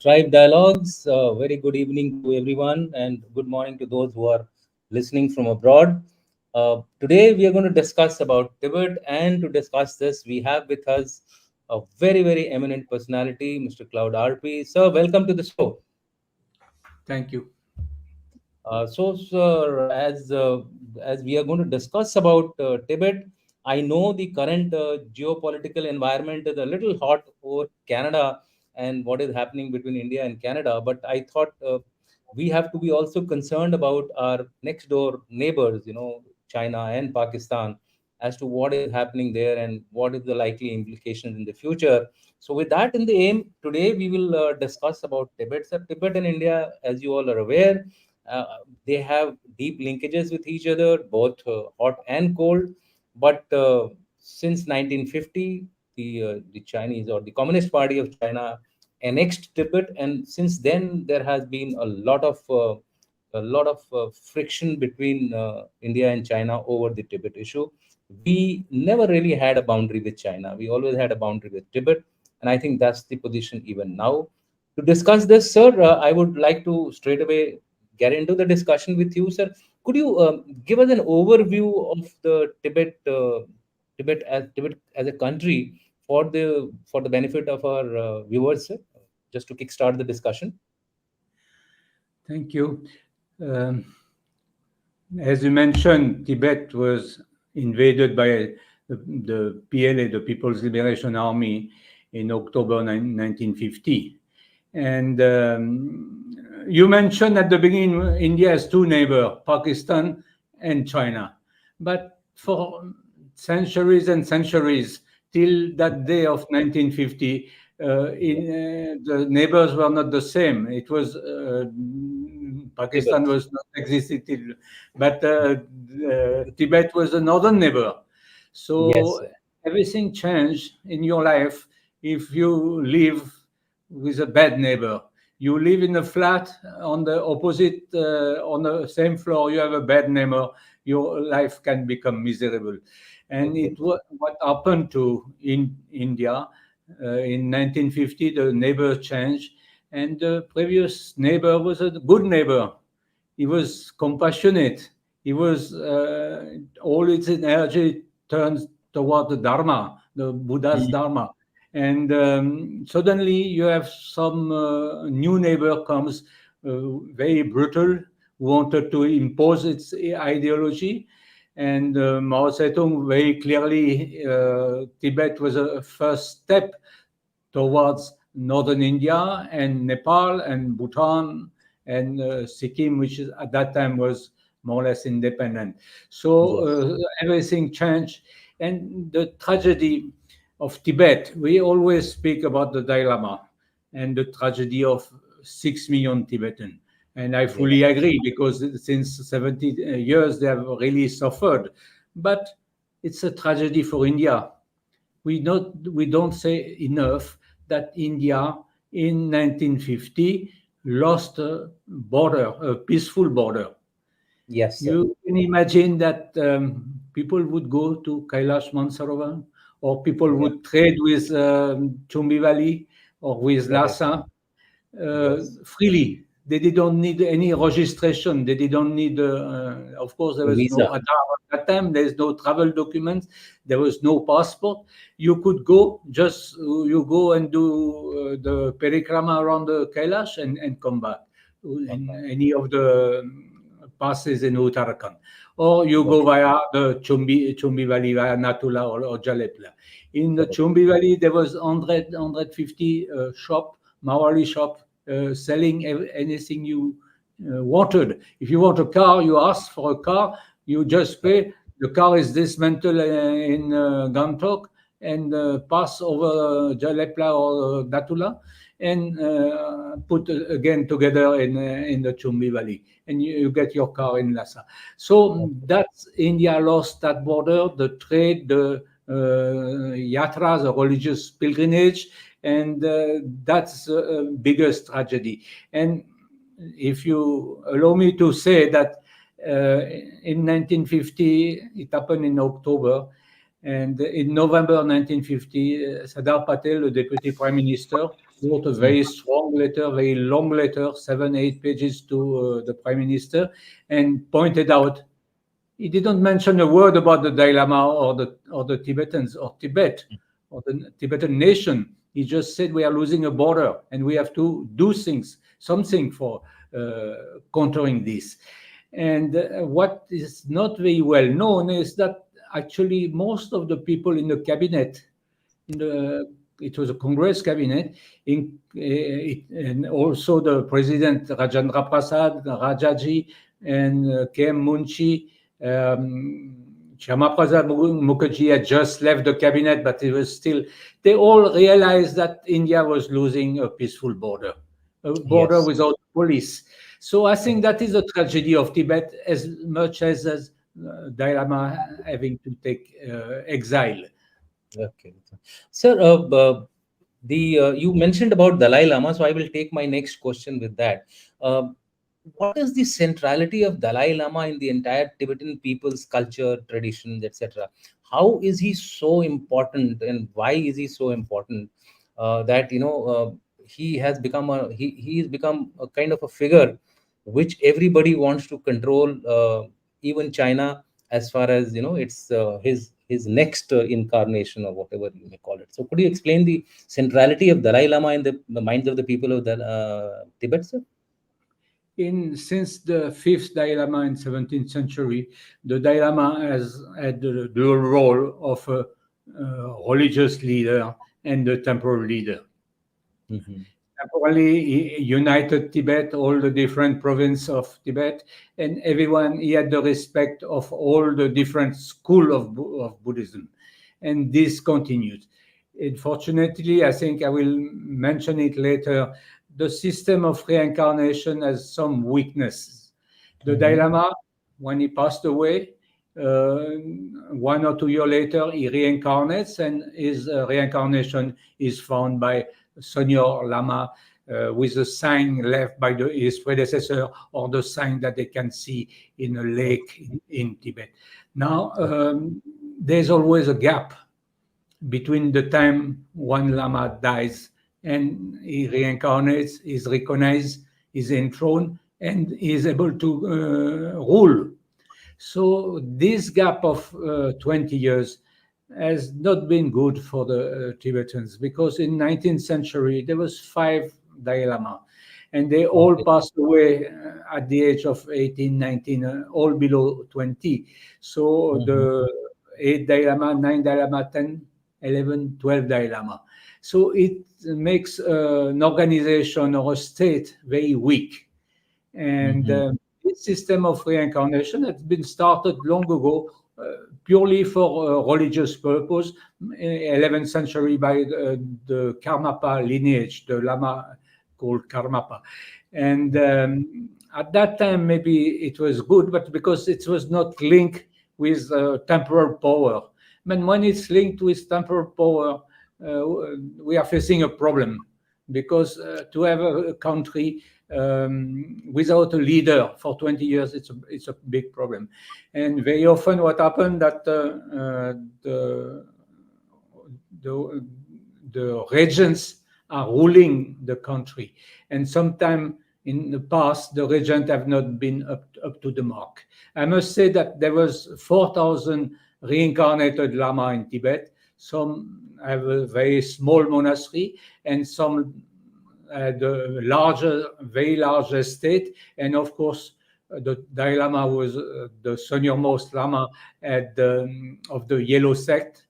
Tribe Dialogues. Very good evening to everyone, and good morning to those who are listening from abroad. Today, we are going to discuss about Tibet, and to discuss this, we have with us a very eminent personality, Mr. Claude Arpi. Sir, welcome to the show. Thank you. Sir, as we are going to discuss about Tibet, I know the current geopolitical environment is a little hot over Canada and what is happening between India and Canada. But I thought we have to be also concerned about our next door neighbors, China and Pakistan, as to what is happening there and what is the likely implications in the future. So, with that in the aim, today we will discuss about Tibet. So, Tibet and India, as you all are aware, uh, they have deep linkages with each other, both hot and cold. But since 1950, the Chinese or the Communist Party of China annexed Tibet, and since then there has been a lot of friction between India and China over the Tibet issue. We never really had a boundary with China. We always had a boundary with Tibet, and I think that's the position even now. To discuss this, sir, I would like to straight away get into the discussion with you, sir. Could you give us an overview of the Tibet as a country for the benefit of our viewers, sir? Just to kickstart the discussion. Thank you. Um, as you mentioned, Tibet was invaded by the PLA, the People's Liberation Army, in October 1950. And you mentioned at the beginning India has two neighbors, Pakistan and China. But for centuries and centuries, till that day of 1950, the neighbors were not the same. It was Pakistan Tibet. was not existing, but Tibet was a northern neighbor. Yes, So sir. everything changed in your life if you live with a bad neighbor. You live in a flat on the opposite, on the same floor. You have a bad neighbor. Your life can become miserable, and Exactly. what happened to in India in 1950. The neighbor changed, and the previous neighbor was a good neighbor. He was compassionate. He was all its energy turns toward the Dharma, the Buddha's Mm. Dharma. And suddenly you have some new neighbor comes, very brutal, wanted to impose its ideology. And Mao Zedong very clearly, Tibet was a first step towards northern India and Nepal and Bhutan and Sikkim, which at that time was more or less independent. So Yes. everything changed. And the tragedy of Tibet, we always speak about the Dalai Lama and the tragedy of 6 million Tibetans. And I Yeah. fully agree because since 70 years they have really suffered. But it's a tragedy for India. We don't say enough that India in 1950 lost a border, a peaceful border. Yes, sir. You can imagine that people would go to Kailash Mansarovar, or people Yeah. would trade with Chumbi Valley or with Correct. Lhasa Yes. freely. They didn't need any registration. They didn't need, of course, there was no Visa. Aadhaar at that time. There's no travel documents. There was no passport. You could go, just you go and do the perikrama around the Kailash and come back Okay. in any of the passes in Uttarakhand. Or you Got go it. via the Chumbi Valley, via Natula or Jalepla. In the Correct. Chumbi Valley, there was 150 shop, Maori shop, selling anything you wanted. If you want a car, you ask for a car, you just Correct. pay. The car is dismantled in Gangtok and pass over Jalepla or Datula and put again together in the Chumbi Valley, and you get your car in Lhasa. So Okay. that's India lost that border, the trade, the yatras, the religious pilgrimage, and that's biggest tragedy. And if you allow me to say that in 1950, it happened in October, and in November 1950, Sardar Patel, the deputy prime minister, wrote a very strong letter, very long letter, 7, 8 pages to the Prime Minister, and pointed out he didn't mention a word about the Dalai Lama or the Tibetans or Tibet or the Tibetan nation. He just said we are losing a border and we have to do something for countering this. And what is not very well known is that actually most of the people in the cabinet, it was a Congress cabinet, and also the president Rajendra Prasad, Rajaji, and K.M. Munshi. Shyama Prasad Mukherjee had just left the cabinet, but it was still. They all realized that India was losing a peaceful border, a border Yes. without police. So I think that is a tragedy of Tibet as much as Dalai Lama having to take exile. Okay. Sir, the you mentioned about Dalai Lama, so I will take my next question with that. Uh, what is the centrality of Dalai Lama in the entire Tibetan people's culture, traditions, etc.? How is he so important, and why is he so important? That he has become he has become a kind of a figure which everybody wants to control, even China, as far as it's his next incarnation or whatever you may call it. So, could you explain the centrality of Dalai Lama in the minds of the people of the Tibet, sir? Since the fifth Dalai Lama in 17th century, the Dalai Lama has had the dual role of a religious leader and a temporal leader. Hmm. Temporally, he united Tibet, all the different provinces of Tibet, and everyone. He had the respect of all the different school of Buddhism, and this continued. Unfortunately, I think I will mention it later. The system of reincarnation has some weaknesses. The Dalai Hmm. Lama, when he passed away, 1 or 2 years later, he reincarnates, and his reincarnation is found by Senior Lama with a sign left by his predecessor or the sign that they can see in a lake in Tibet. Now, there's always a gap between the time one Lama dies and he reincarnates, is recognized, is enthroned, and is able to rule. So this gap of 20 years has not been good for the Tibetans because in 19th century there was 5 Dalai Lama and they all Okay. passed away at the age of 18, 19, all below 20. So Hmm. the 8 Dalai Lama, 9 Dalai Lama, 10, 11, 12 Dalai Lama. So it makes an organization or a state very weak. And Hmm. this system of reincarnation has been started long ago, purely for religious purpose, 11th century by the Karmapa lineage, the Lama called Karmapa. And at that time, maybe it was good, but because it was not linked with temporal power. But when it's linked with temporal power, we are facing a problem because to have a country without a leader for 20 years, it's a big problem. And very often, what happened that the the regents are ruling the country, and sometimes in the past the regents have not been up to the mark. I must say that there was 4,000 reincarnated Lama in Tibet. Some have a very small monastery, and some the larger, very large estate, and of course, the Dalai Lama was the senior-most Lama of the Yellow sect.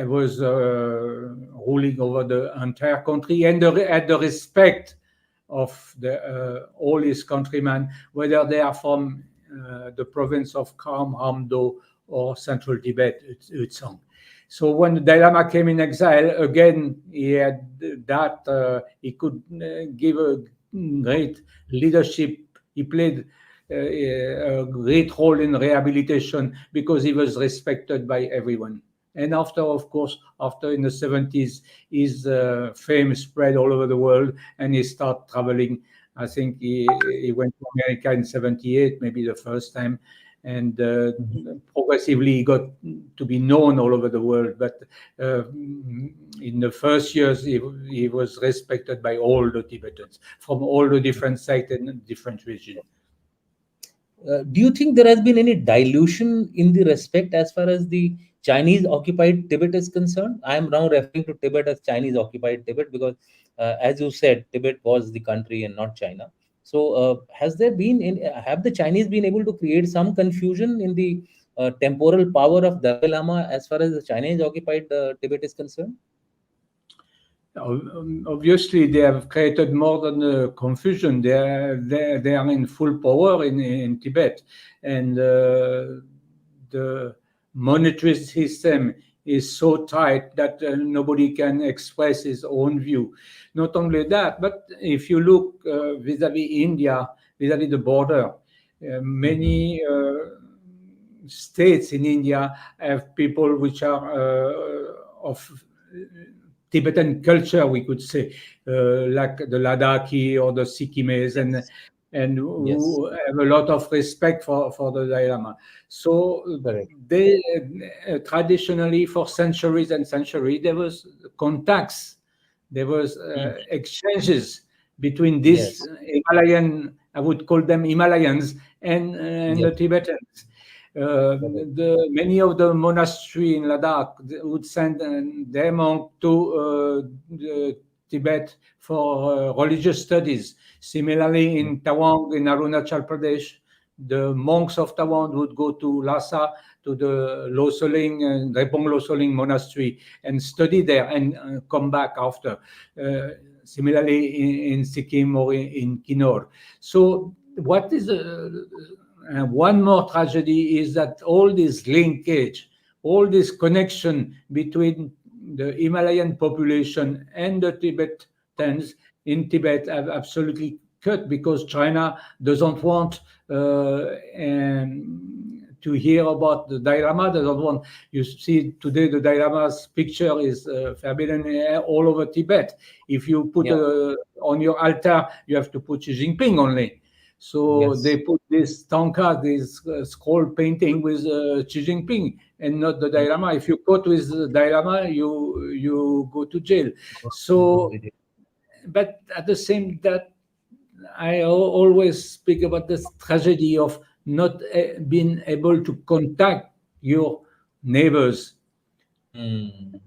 Was ruling over the entire country and had the respect of all his countrymen, whether they are from the province of Kham, Hamdo, or Central Tibet, Utsang. So when the Dalai Lama came in exile, again, he had that, he could give a great leadership. He played a great role in rehabilitation because he was respected by everyone. And after, of course, after in the 70s, his fame spread all over the world and he started traveling. I think he went to America in 78, maybe the first time. and Mhm. progressively he got to be known all over the world. But uh, in the first years, he was respected by all the Tibetans from all the different sites and different regions. Do you think there has been any dilution in the respect as far as the Chinese occupied Tibet is concerned? I am now referring to Tibet as Chinese occupied Tibet because, as you said, Tibet was the country and not China. So, has there been have the Chinese been able to create some confusion in the temporal power of Dalai Lama as far as the Chinese occupied Tibet is concerned? Obviously, they have created more than confusion. They are in full power in Tibet, and the monetary system is so tight that nobody can express his own view. Not only that, but if you look vis-à-vis India, vis-à-vis the border, Hmm. many states in India have people which are of Tibetan culture, we could say, like the Ladakhi or the Sikkimes, Yes. and Yes. who have a lot of respect for the Dalai Lama. So Correct. they traditionally, for centuries and centuries, there was contacts, there was Mm. exchanges between these Yes. Himalayan, I would call them Himalayans, and Yes. the Tibetans. Correct. Many of the monastery in Ladakh would send their monk to Tibet for religious studies. Similarly, Mm. in Tawang, in Arunachal Pradesh, the monks of Tawang would go to Lhasa, to the Losoling and Repong Losoling monastery, and study there and come back after. Similarly, in Sikkim or in Kinnaur. So, what is one more tragedy is that all this linkage, all this connection between the Himalayan population and the Tibetans in Tibet have absolutely cut because China doesn't want to hear about the Dalai Lama. Doesn't want. You see today the Dalai Lama's picture is forbidden all over Tibet. If you put Yeah. on your altar, you have to put Xi Jinping only. So they Yes. put this tanka, this scroll painting with Xi Jinping and not the Mm. Dalai Lama. If you quote with the Dalai Lama, you go to jail. Go to So, the day. but at the same that I always speak about this tragedy of not being able to contact your neighbors. Mm.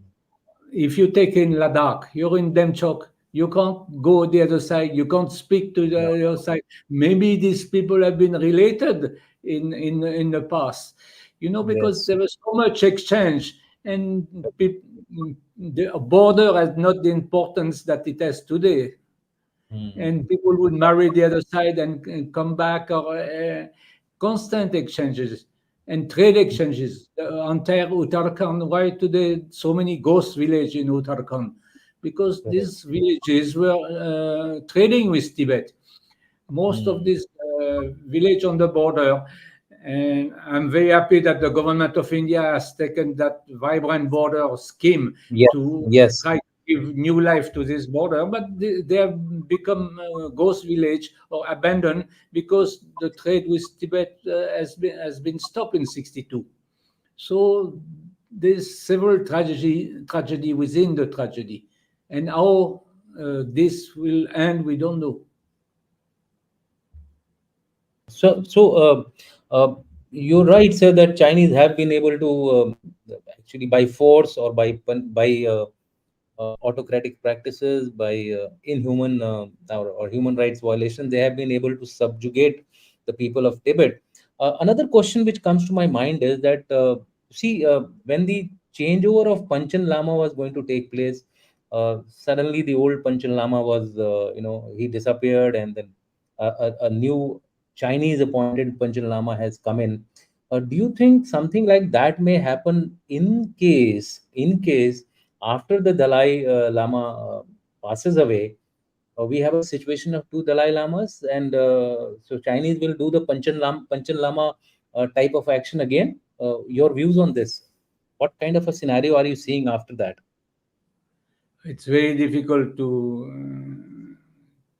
If you take in Ladakh, you're in Demchok, you can't go the other side, you can't speak to the Yeah. other side. Maybe these people have been related in the past, because Yes. there was so much exchange, and the border has not the importance that it has today, Mm. and people would marry the other side and come back, or constant exchanges and trade exchanges. The entire Uttarakhand, why today so many ghost villages in Uttarakhand? Because Correct. these villages were trading with Tibet. Most of Mm. these village on the border, and I'm very happy that the government of India has taken that vibrant border scheme Yes. to Yes. try to give new life to this border, but they have become ghost village or abandoned because the trade with Tibet has been stopped in '62. So there's several tragedy within the tragedy, and how this will end, we don't know. So, you're right, sir, that Chinese have been able to actually by force or by autocratic practices, by inhuman or human rights violations, they have been able to subjugate the people of Tibet. Another question which comes to my mind is that when the changeover of Panchen Lama was going to take place, suddenly the old Panchen Lama was he disappeared, and then a new Chinese appointed Panchen Lama has come in. Do you think something like that may happen in case after the Dalai Lama passes away? We have a situation of two Dalai Lamas, and so Chinese will do the Panchen Lama type of action again. Your views on this? What kind of a scenario are you seeing after that? It's very difficult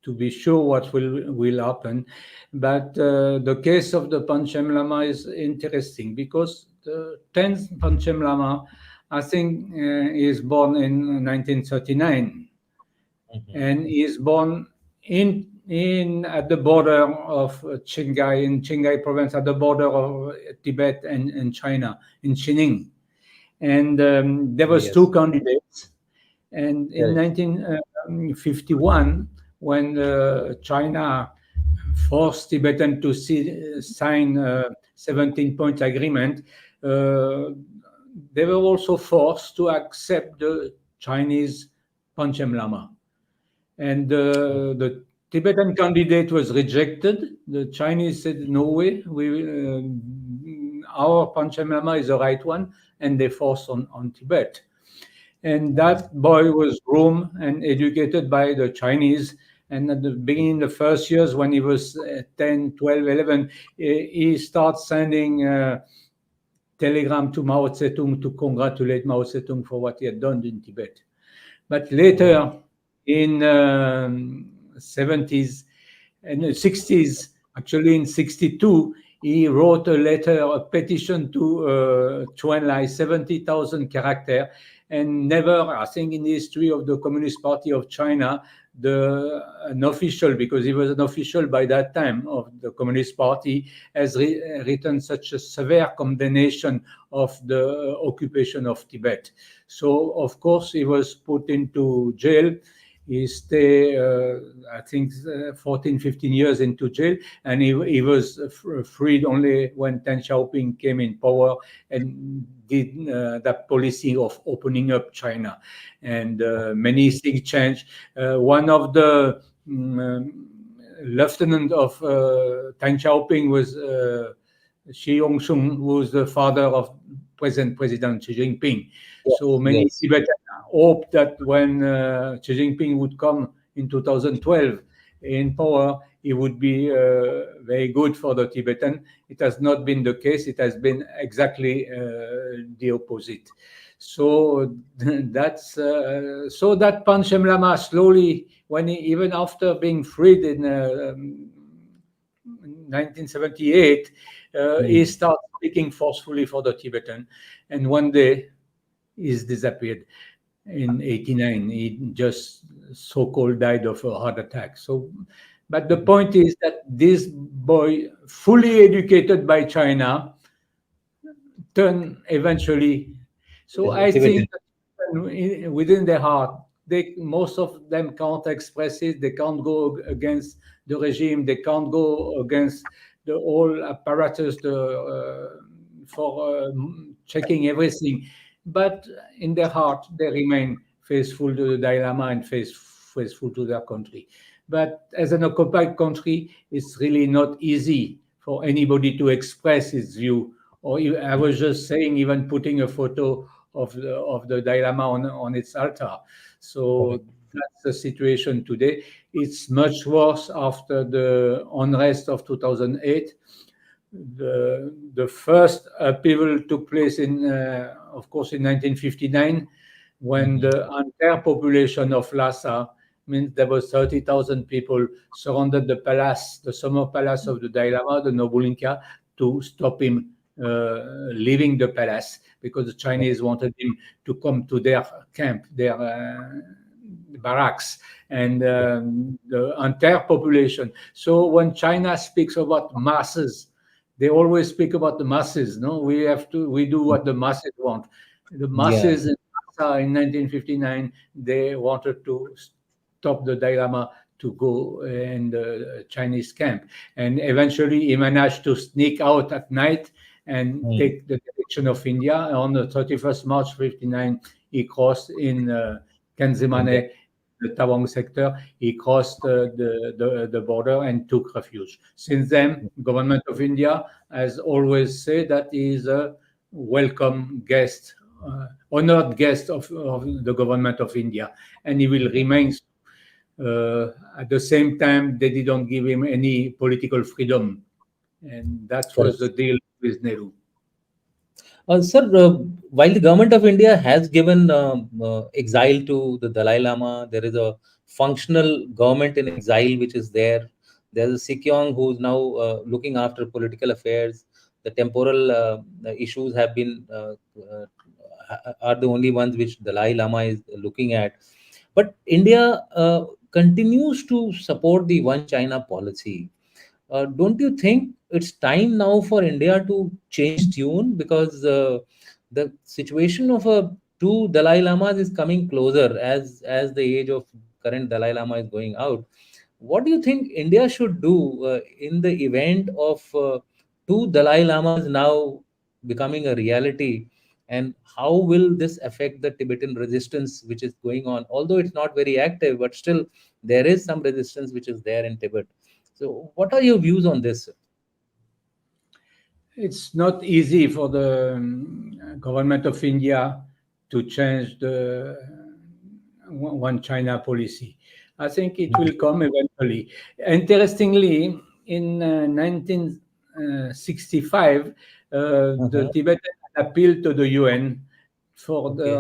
to be sure what will happen. But the case of the Panchen Lama is interesting because the 10th Panchen Lama, I think, is born in 1939, Mhm. and he is born in at the border of Qinghai, in Qinghai province, at the border of Tibet and China, in Xining. And there was two Yes, candidates. And in correct. 1951, when China forced Tibetan to sign a 17-point agreement, uh, they were also forced to accept the Chinese Panchen Lama. And the Tibetan candidate was rejected. The Chinese said, "No way, our Panchen Lama is the right one," and they forced on Tibet. And that boy was groomed and educated by the Chinese. And at the beginning, the first years, when he was 10, 12, 11, he starts sending telegram to Mao Zedong to congratulate Mao Zedong for what he had done in Tibet. But Oh, later, in 70s and 60s, actually in 62, he wrote a letter, a petition to Chuanlai, 70,000 character, and never, I think, in the history of the Communist Party of China, an official, because he was an official by that time of the Communist Party, has written such a severe condemnation of the occupation of Tibet. So, of course, he was put into jail. He stayed, I think, 14, 15 years into jail, and he was freed only when Deng Xiaoping came in power and did that policy of opening up China. And many things changed. One of the lieutenant of Deng Xiaoping was Xi Yongshun, who was the father of President Xi Jinping. So yes, many yes. Tibetans hoped that when Xi Jinping would come in 2012 in power, it would be very good for the Tibetan. It has not been the case. It has been exactly the opposite. So that's so that Panchen Lama slowly, even after being freed in 1978, he Hmm. started speaking forcefully for the Tibetan, and one day he's disappeared in 89. He just so-called died of a heart attack. So, but the point is that this boy, fully educated by China, turned eventually. So I Tibetan. think that within their heart, most of them can't express it. They can't go against the regime. They can't go against the whole apparatus for checking everything. But in their heart, they remain faithful to the Dalai Lama and faithful to their country. But as an occupied country, it's really not easy for anybody to express his view. I was just saying, even putting a photo of the Dalai Lama on its altar. So Correct. that's the situation today. It's much worse after the unrest of 2008. The first upheaval took place of course, in 1959, when Mhm. the entire population of Lhasa, means there was 30,000 people, surrounded the palace, the summer palace of the Dalai Lama, the noble Inca, to stop him leaving the palace, because the Chinese wanted him to come to their camp, their barracks, and the entire population. So when China speaks about masses, they always speak about the masses. No, we do what the masses want. The Yeah. masses in Lhasa in 1959, they wanted to stop the Dalai Lama to go in the Chinese camp, and eventually he managed to sneak out at night and Hmm. take the direction of India. On the 31st March 59, he crossed in India. Kanzimane, the Tawang sector. He crossed the border and took refuge. Since then, government of India has always said that he is a welcome guest, honored guest of the government of India, and he will remain. At the same time, they didn't give him any political freedom, and that was the Correct. deal with Nehru. Sir, while the government of India has given exile to the Dalai Lama, there is a functional government in exile which is there. There's a Sikyong who's now looking after political affairs. The temporal issues have been are the only ones which Dalai Lama is looking at. But India continues to support the One China policy. Don't you think it's time now for India to change tune, because the situation of two Dalai Lamas is coming closer as the age of current Dalai Lama is going out? What do you think India should do in the event of two Dalai Lamas now becoming a reality? And how will this affect the Tibetan resistance which is going on? Although it's not very active, but still there is some resistance which is there in Tibet. So, what are your views on this? It's not easy for the government of India to change the One China policy. I think it will come eventually. Interestingly, in 1965, the Uh-huh. Tibetans appealed to the UN for Okay.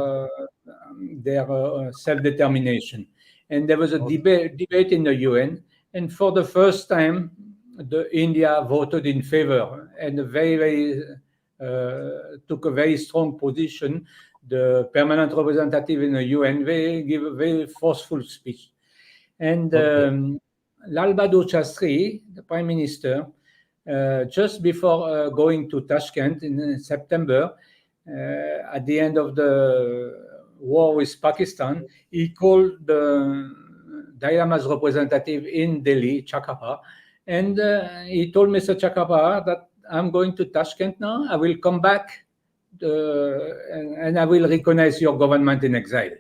their self-determination. And there was a Okay. debate in the UN, and for the first time, India voted in favor and took a very strong position. The permanent representative in the UN, they give a very forceful speech. And Okay. Lal Bahadur Shastri, the prime minister, just before going to Tashkent in September, at the end of the war with Pakistan, he called the Dalai Lama's representative in Delhi, Chakapa, and he told Mr. Chakapa that I'm going to Tashkent now. I will come back and I will recognize your government in exile.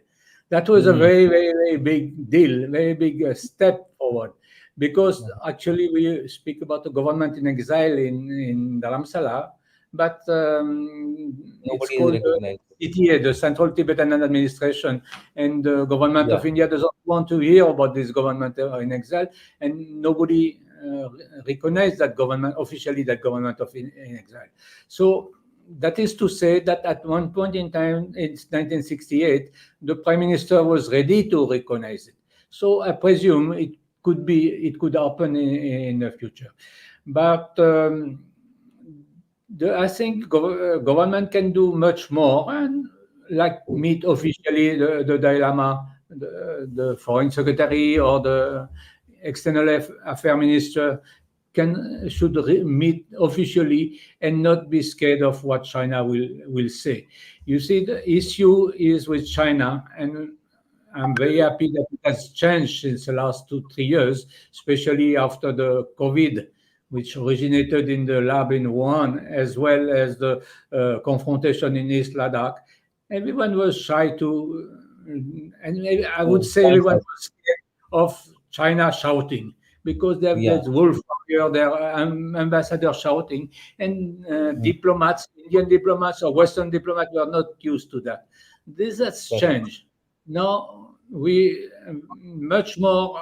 That was a Hmm. very big deal, very big step forward, because actually we speak about the government in exile in Dharamsala, but it's Nobody is called the recognized. CTA, the Central Tibetan Administration, and the government Yeah. of India doesn't want to hear about this government in exile, and nobody recognized that government officially, that government of in exile. So that is to say that at one point in time, in 1968, the prime minister was ready to recognize it. So I presume it could happen in the future. But I think government can do much more, and like meet officially the Dalai Lama, the foreign secretary, or the external affair minister should meet officially and not be scared of what China will say. You see, the issue is with China, and I'm very happy that it has changed since the last 2 3 years, especially after the COVID, which originated in the lab in Wuhan, as well as the confrontation in East Ladakh. Everyone was shy to, and I would So, say stands everyone up. was scared of China shouting, because Yeah. there's wolf here, their ambassador shouting, and Mm. Indian diplomats or Western diplomats were not used to that. This has Correct. changed. Now we much more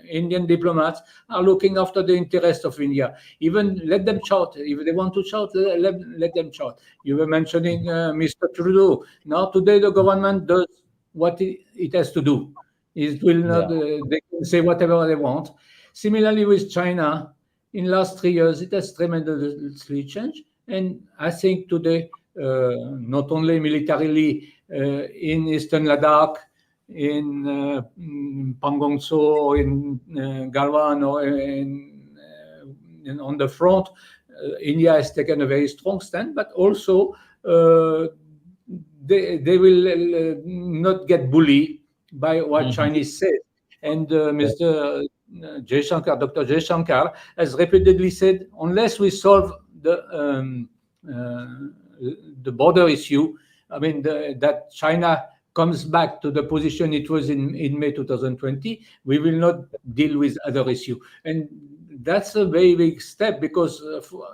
Indian diplomats are looking after the interest of India. Even let them shout if they want to shout. Let them shout. You were mentioning Mr. Trudeau. Now today the government does what it has to do. It will not. Yeah. They can say whatever they want. Similarly with China, in last 3 years it has tremendously changed, and I think today not only militarily in Eastern Ladakh, in Pangong Tso, in Galwan, or on the front, India has taken a very strong stand, but also they will not get bullied by what Mhm. Chinese say. And Correct. Mr. Jaishankar, Dr. Jaishankar, has repeatedly said, unless we solve uh, the border issue, I mean, that China comes back to the position it was in May 2020, we will not deal with other issue. And that's a very big step, because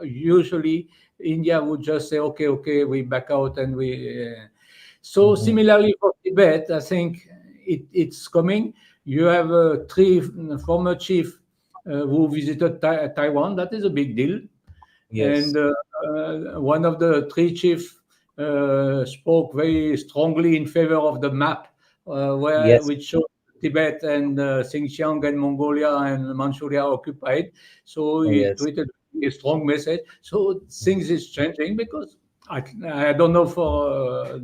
usually India would just say, okay, we back out, and we. So Mhm. similarly for Tibet, I think it's coming. You have three former chief who visited Taiwan. That is a big deal. Yes. And one of the three chiefs spoke very strongly in favor of the map, Yes. which showed Tibet and Xinjiang and Mongolia and Manchuria occupied. So Oh, he yes. tweeted a strong message. So things is changing because I don't know for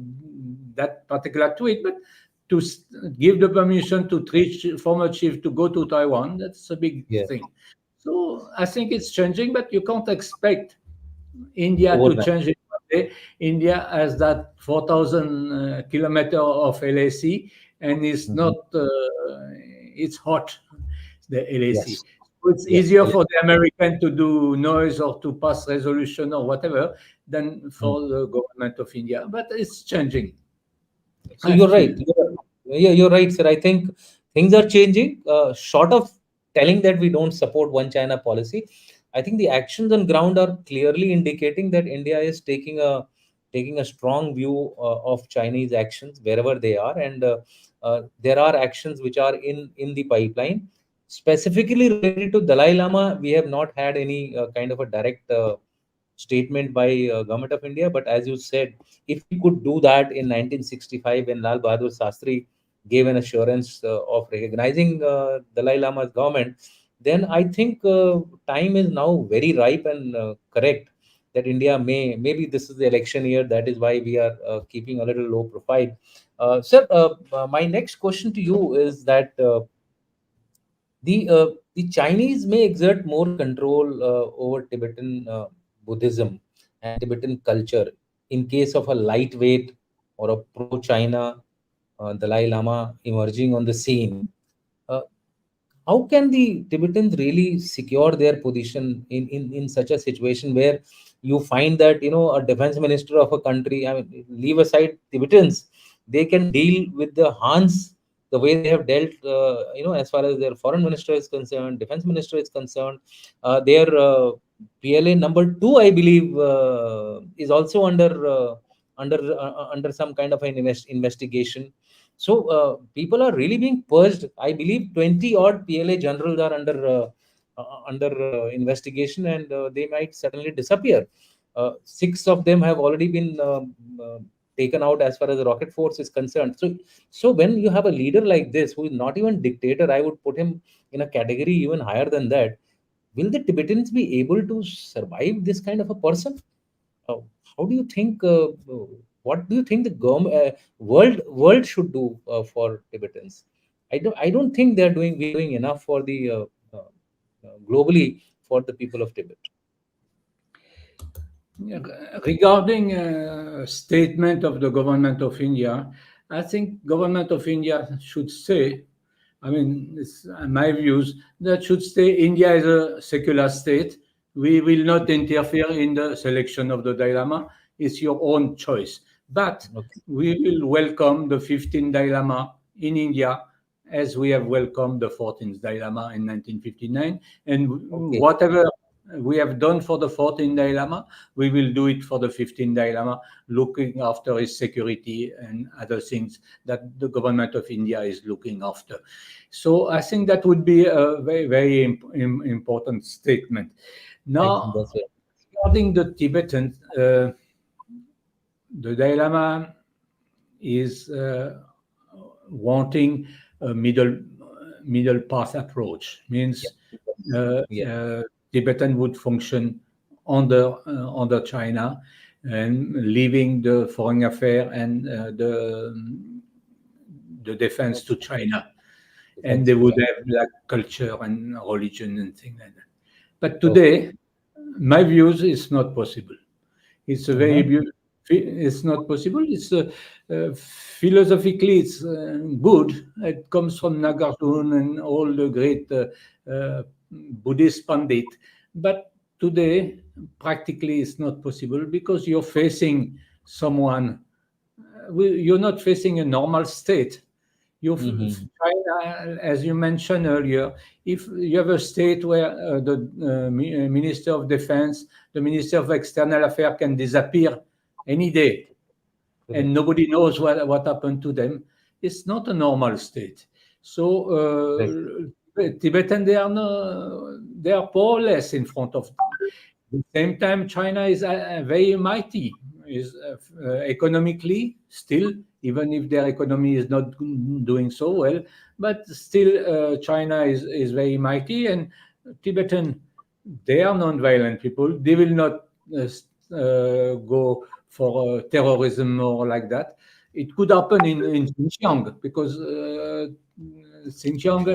that particular tweet, but to give the permission to three former chiefs to go to Taiwan, that's a big Yes. thing. So I think it's changing, but you can't expect India to Overnight. change it one day. India has that 4,000 kilometer of LAC, and it's Mhm. not. It's hot, the LAC. Yes. So it's Yes. easier for the American to do noise or to pass resolution or whatever than Mm. for the government of India. But it's changing. So I you're right. feel. You're right, sir. I think things are changing. Short of telling that we don't support one China policy, I think the actions on ground are clearly indicating that India is taking a strong view of Chinese actions wherever they are, and there are actions which are in the pipeline. Specifically related to Dalai Lama, we have not had any kind of a direct statement by government of India. But as you said, if we could do that in 1965 when Lal Bahadur Shastri gave an assurance of recognizing Dalai Lama's government, then I think time is now very ripe and correct that India maybe this is the election year. That is why we are keeping a little low profile. Sir, my next question to you is that the Chinese may exert more control over Tibetan Buddhism and Tibetan culture in case of a lightweight or a pro-China Dalai Lama emerging on the scene. Uh, how can the Tibetans really secure their position in such a situation where you find that a defense minister of a country, I mean, leave aside Tibetans, they can deal with the Hans the way they have dealt, as far as their foreign minister is concerned, defense minister is concerned, their PLA number two, I believe, is also under some kind of an investigation. So people are really being purged. I believe 20 odd PLA generals are under investigation, and they might suddenly disappear. Six of them have already been taken out as far as the rocket force is concerned. So when you have a leader like this who is not even dictator, I would put him in a category even higher than that. Will the Tibetans be able to survive this kind of a person? Uh, how do you think? What do you think the government, world should do for Tibetans? I don't think they're doing. We are doing enough for the globally for the people of Tibet. Regarding a statement of the government of India, I think government of India should say, I mean, it's my views, that should say India is a secular state. We will not interfere in the selection of the Dalai Lama. It's your own choice. But Okay. we will welcome the 15th Dalai Lama in India as we have welcomed the 14th Dalai Lama in 1959. And Okay. whatever we have done for the 14th Dalai Lama, we will do it for the 15th Dalai Lama, looking after his security and other things that the government of India is looking after. So I think that would be a very, very important statement. I think Now, that's it. regarding the Tibetans, the Dalai Lama is wanting a middle path approach. Yeah. Means Yes. Yeah. Tibetan would function under China and leaving the foreign affair and the defense to China, and Defense they to would China. have like culture and religion and things like that. But Okay. today, my views is not possible. It's a very Uh-huh. it's not possible. It's philosophically it's good. It comes from Nagarjuna and all the great Buddhist pandit. But today, practically, it's not possible because you're facing someone. You're not facing a normal state. Mm-hmm. China, as you mentioned earlier, if you have a state where the Minister of Defense, the Minister of External Affairs can disappear any day, and Correct. nobody knows what happened to them, it's not a normal state. Correct. So Tibetan, they are powerless in front of. At the same time, China is very mighty, is economically still even if their economy is not doing so well. But still, China is very mighty, and Tibetan, they are non-violent people. They will not go for terrorism or like that. It could happen in Xinjiang because Xinjiang,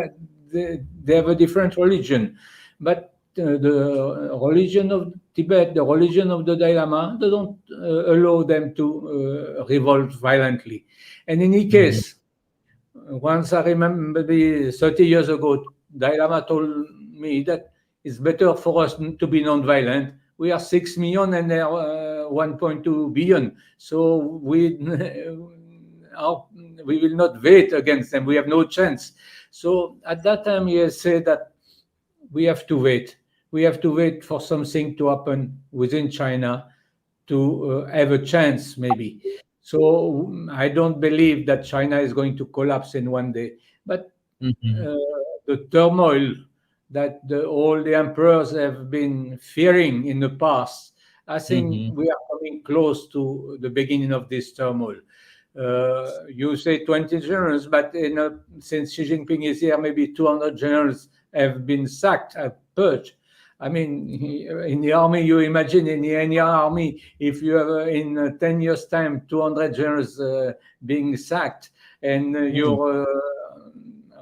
they have a different religion. But the religion of Tibet, the religion of the Dalai Lama, they don't allow them to revolt violently. And in any Mhm. case, once I remember, maybe 30 years ago, Dalai Lama told me that it's better for us to be non-violent. We are 6 million and they are 1.2 billion. So our, we will not wait against them. We have no chance. So at that time, he has said that we have to wait. We have to wait for something to happen within China to have a chance, maybe. So I don't believe that China is going to collapse in one day. But Mhm. uh, the turmoil that all the emperors have been fearing in the past, I think Mhm. we are coming close to the beginning of this turmoil. You say 20 generals, but since Xi Jinping is here, maybe 200 generals have been sacked, purged. I mean, in the army, you imagine in any army, if you have in 10 years' time 200 generals being sacked and Mhm. your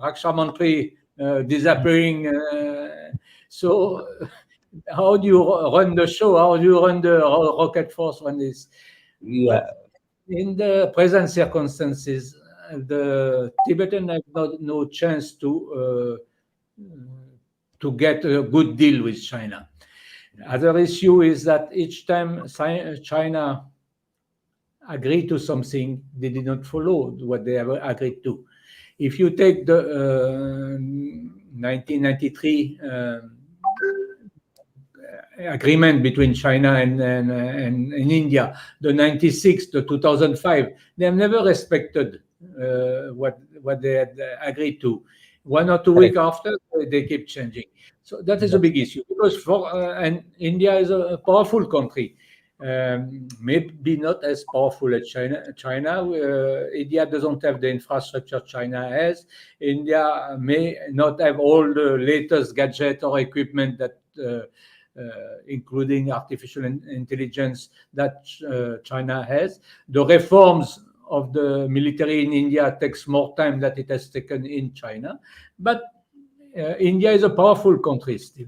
Raksha Mantri disappearing. So, how do you run the show? How do you run the rocket force on this? Yeah. But in the present circumstances, the Tibetan have no chance to get a good deal with China. Other issue is that each time China agreed to something, they did not follow what they have agreed to. If you take the 1993 agreement between China and India, the 96, the 2005, they have never respected what they had agreed to. 1 or 2 weeks Correct. after, they keep changing. So that is a That's big issue because and India is a powerful country. Maybe not as powerful as China. India doesn't have the infrastructure China has. India may not have all the latest gadget or equipment that, including artificial intelligence, that China has. The reforms of the military in India takes more time than it has taken in China, but India is a powerful country still.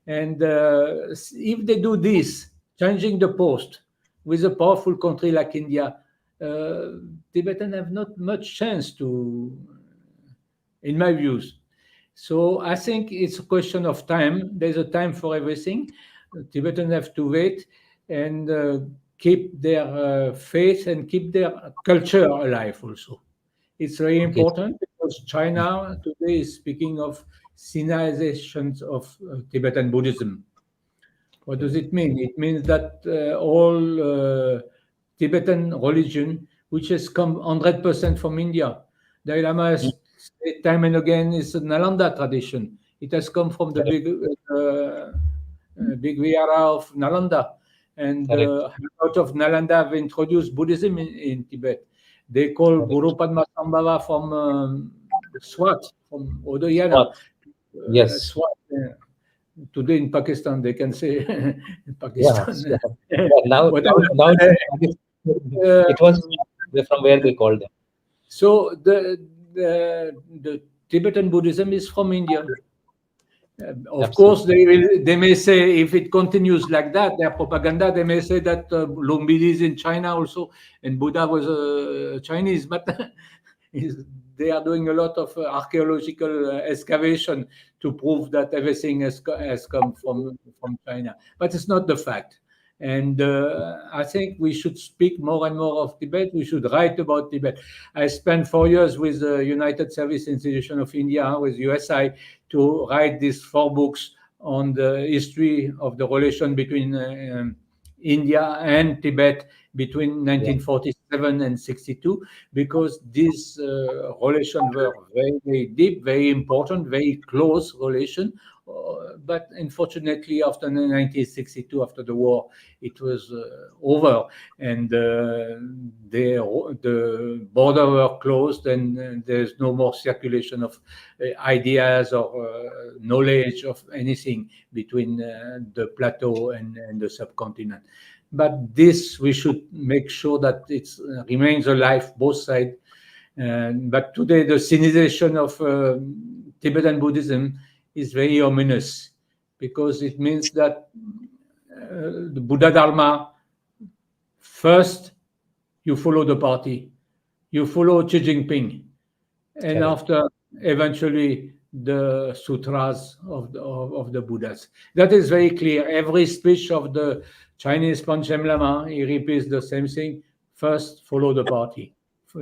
And if they do this, changing the post with a powerful country like India, uh, Tibetans have not much chance to, in my views. So I think it's a question of time. There's a time for everything. Tibetans have to wait and keep their faith and keep their culture alive also. It's very okay. important because China today is speaking of Sinizations of Tibetan Buddhism. What does Okay. it mean? It means that all Tibetan religion, which has come 100% from India, Dalai Lama Mm. has said time and again, is a Nalanda tradition. It has come from the Correct. big Vihara of Nalanda. And Correct. out of Nalanda have introduced Buddhism in Tibet. They call Correct. Guru Padma Sambhava from Swat, from Udayana. What? Yes. Swat. Today in Pakistan, they can say in Yeah. Pakistan, Yeah. Yeah. Now, whatever. now it was Um, from where they called them. so the Tibetan Buddhism is from India. Of course, Absolutely. they may say if it continues like that, their propaganda, they may say that Lumbini is in China also, and Buddha was Chinese, but they are doing a lot of archaeological excavation to prove that everything has come from China. But it's not the fact. And I think we should speak more and more of Tibet. We should write about Tibet. I spent 4 years with the United Service Institution of India, with USI, to write these 4 books on the history of the relation between India and Tibet between Yeah. 1947 and 62, because these relations were very, very deep, very important, very close relation. but unfortunately, after 1962, after the war, it was over, and the border were closed, and there's no more circulation of ideas or knowledge of anything between the plateau and the subcontinent. But this, we should make sure that it remains alive, both sides. But today, the Sinicization of Tibetan Buddhism is very ominous, because it means that the Buddha Dharma, first you follow the party, you follow Xi Jinping, and Correct. after, eventually, the sutras of the Buddhas. That is very clear. Every speech of the Chinese Panchen Lama, he repeats the same thing: first follow the party. I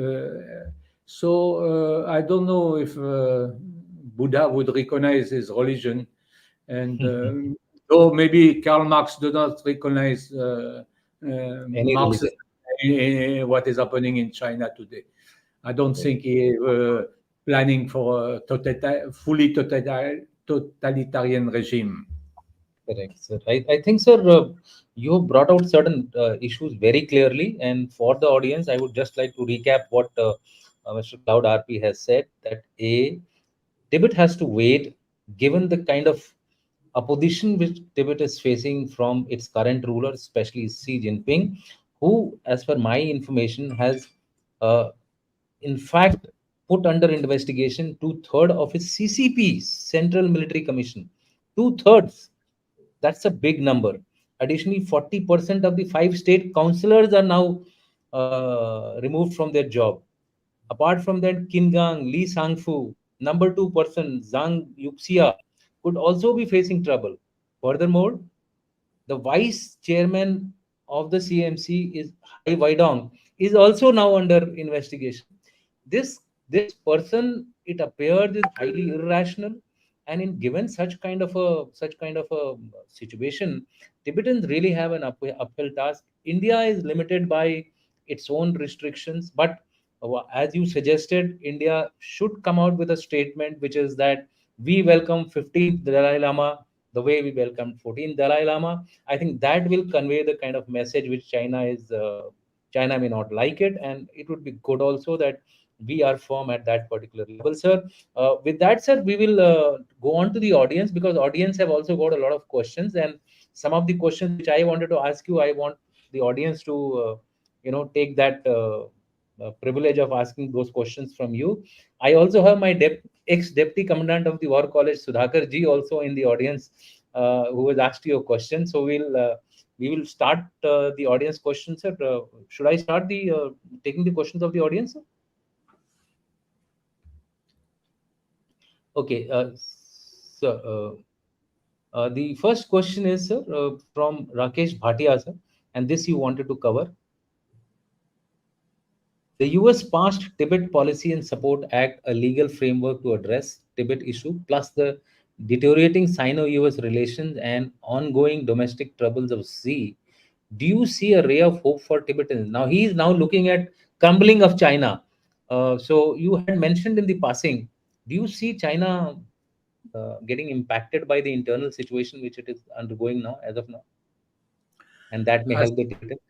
don't know if Buddha would recognize his religion, and though maybe Karl Marx did not recognize Any Marxism, religion. what is happening in China today. I don't Correct. think he planning for a fully totalitarian regime. Correct, sir. I think, sir, you have brought out certain issues very clearly. And for the audience, I would just like to recap what Mr. Claude Arpi has said, that A, Tibet has to wait, given the kind of opposition which Tibet is facing from its current ruler, especially Xi Jinping, who, as per my information, has uh, in fact put under investigation two-thirds of his CCP, Central Military Commission. Two-thirds. That's a big number. Additionally, 40% of the five state councillors are now removed from their job. Apart from that, Kingang, Lee Sangfu, number two person, Zhang Yuxia, could also be facing trouble. Furthermore, the vice chairman of the CMC is Hai Weidong, is also now under investigation. This person, it appears, is highly irrational, and in given such kind of a situation, Tibetans really have an uphill task. India is limited by its own restrictions, but as you suggested, India should come out with a statement which is that we welcome 15th Dalai Lama the way we welcomed 14th Dalai Lama. I think that will convey the kind of message which China may not like it, and it would be good also that we are firm at that particular level, sir. With that, sir, we will go on to the audience, because audience have also got a lot of questions, and some of the questions which I wanted to ask you, I want the audience to take that privilege of asking those questions from you. I also have my ex-deputy commandant of the War College, Sudhakar ji, also in the audience, who has asked you a question. So we will start the audience questions, sir. Should I start the taking the questions of the audience, sir? Okay. The first question is, sir, from Rakesh Bhatia, sir, and this you wanted to cover. The US passed Tibet Policy and Support Act, a legal framework to address Tibet issue, plus the deteriorating Sino-US relations and ongoing domestic troubles of Xi. Do you see a ray of hope for Tibetans? Now he is now looking at crumbling of China. So you had mentioned in the passing. Do you see China getting impacted by the internal situation which it is undergoing now, as of now, and that may I, help the Tibetans?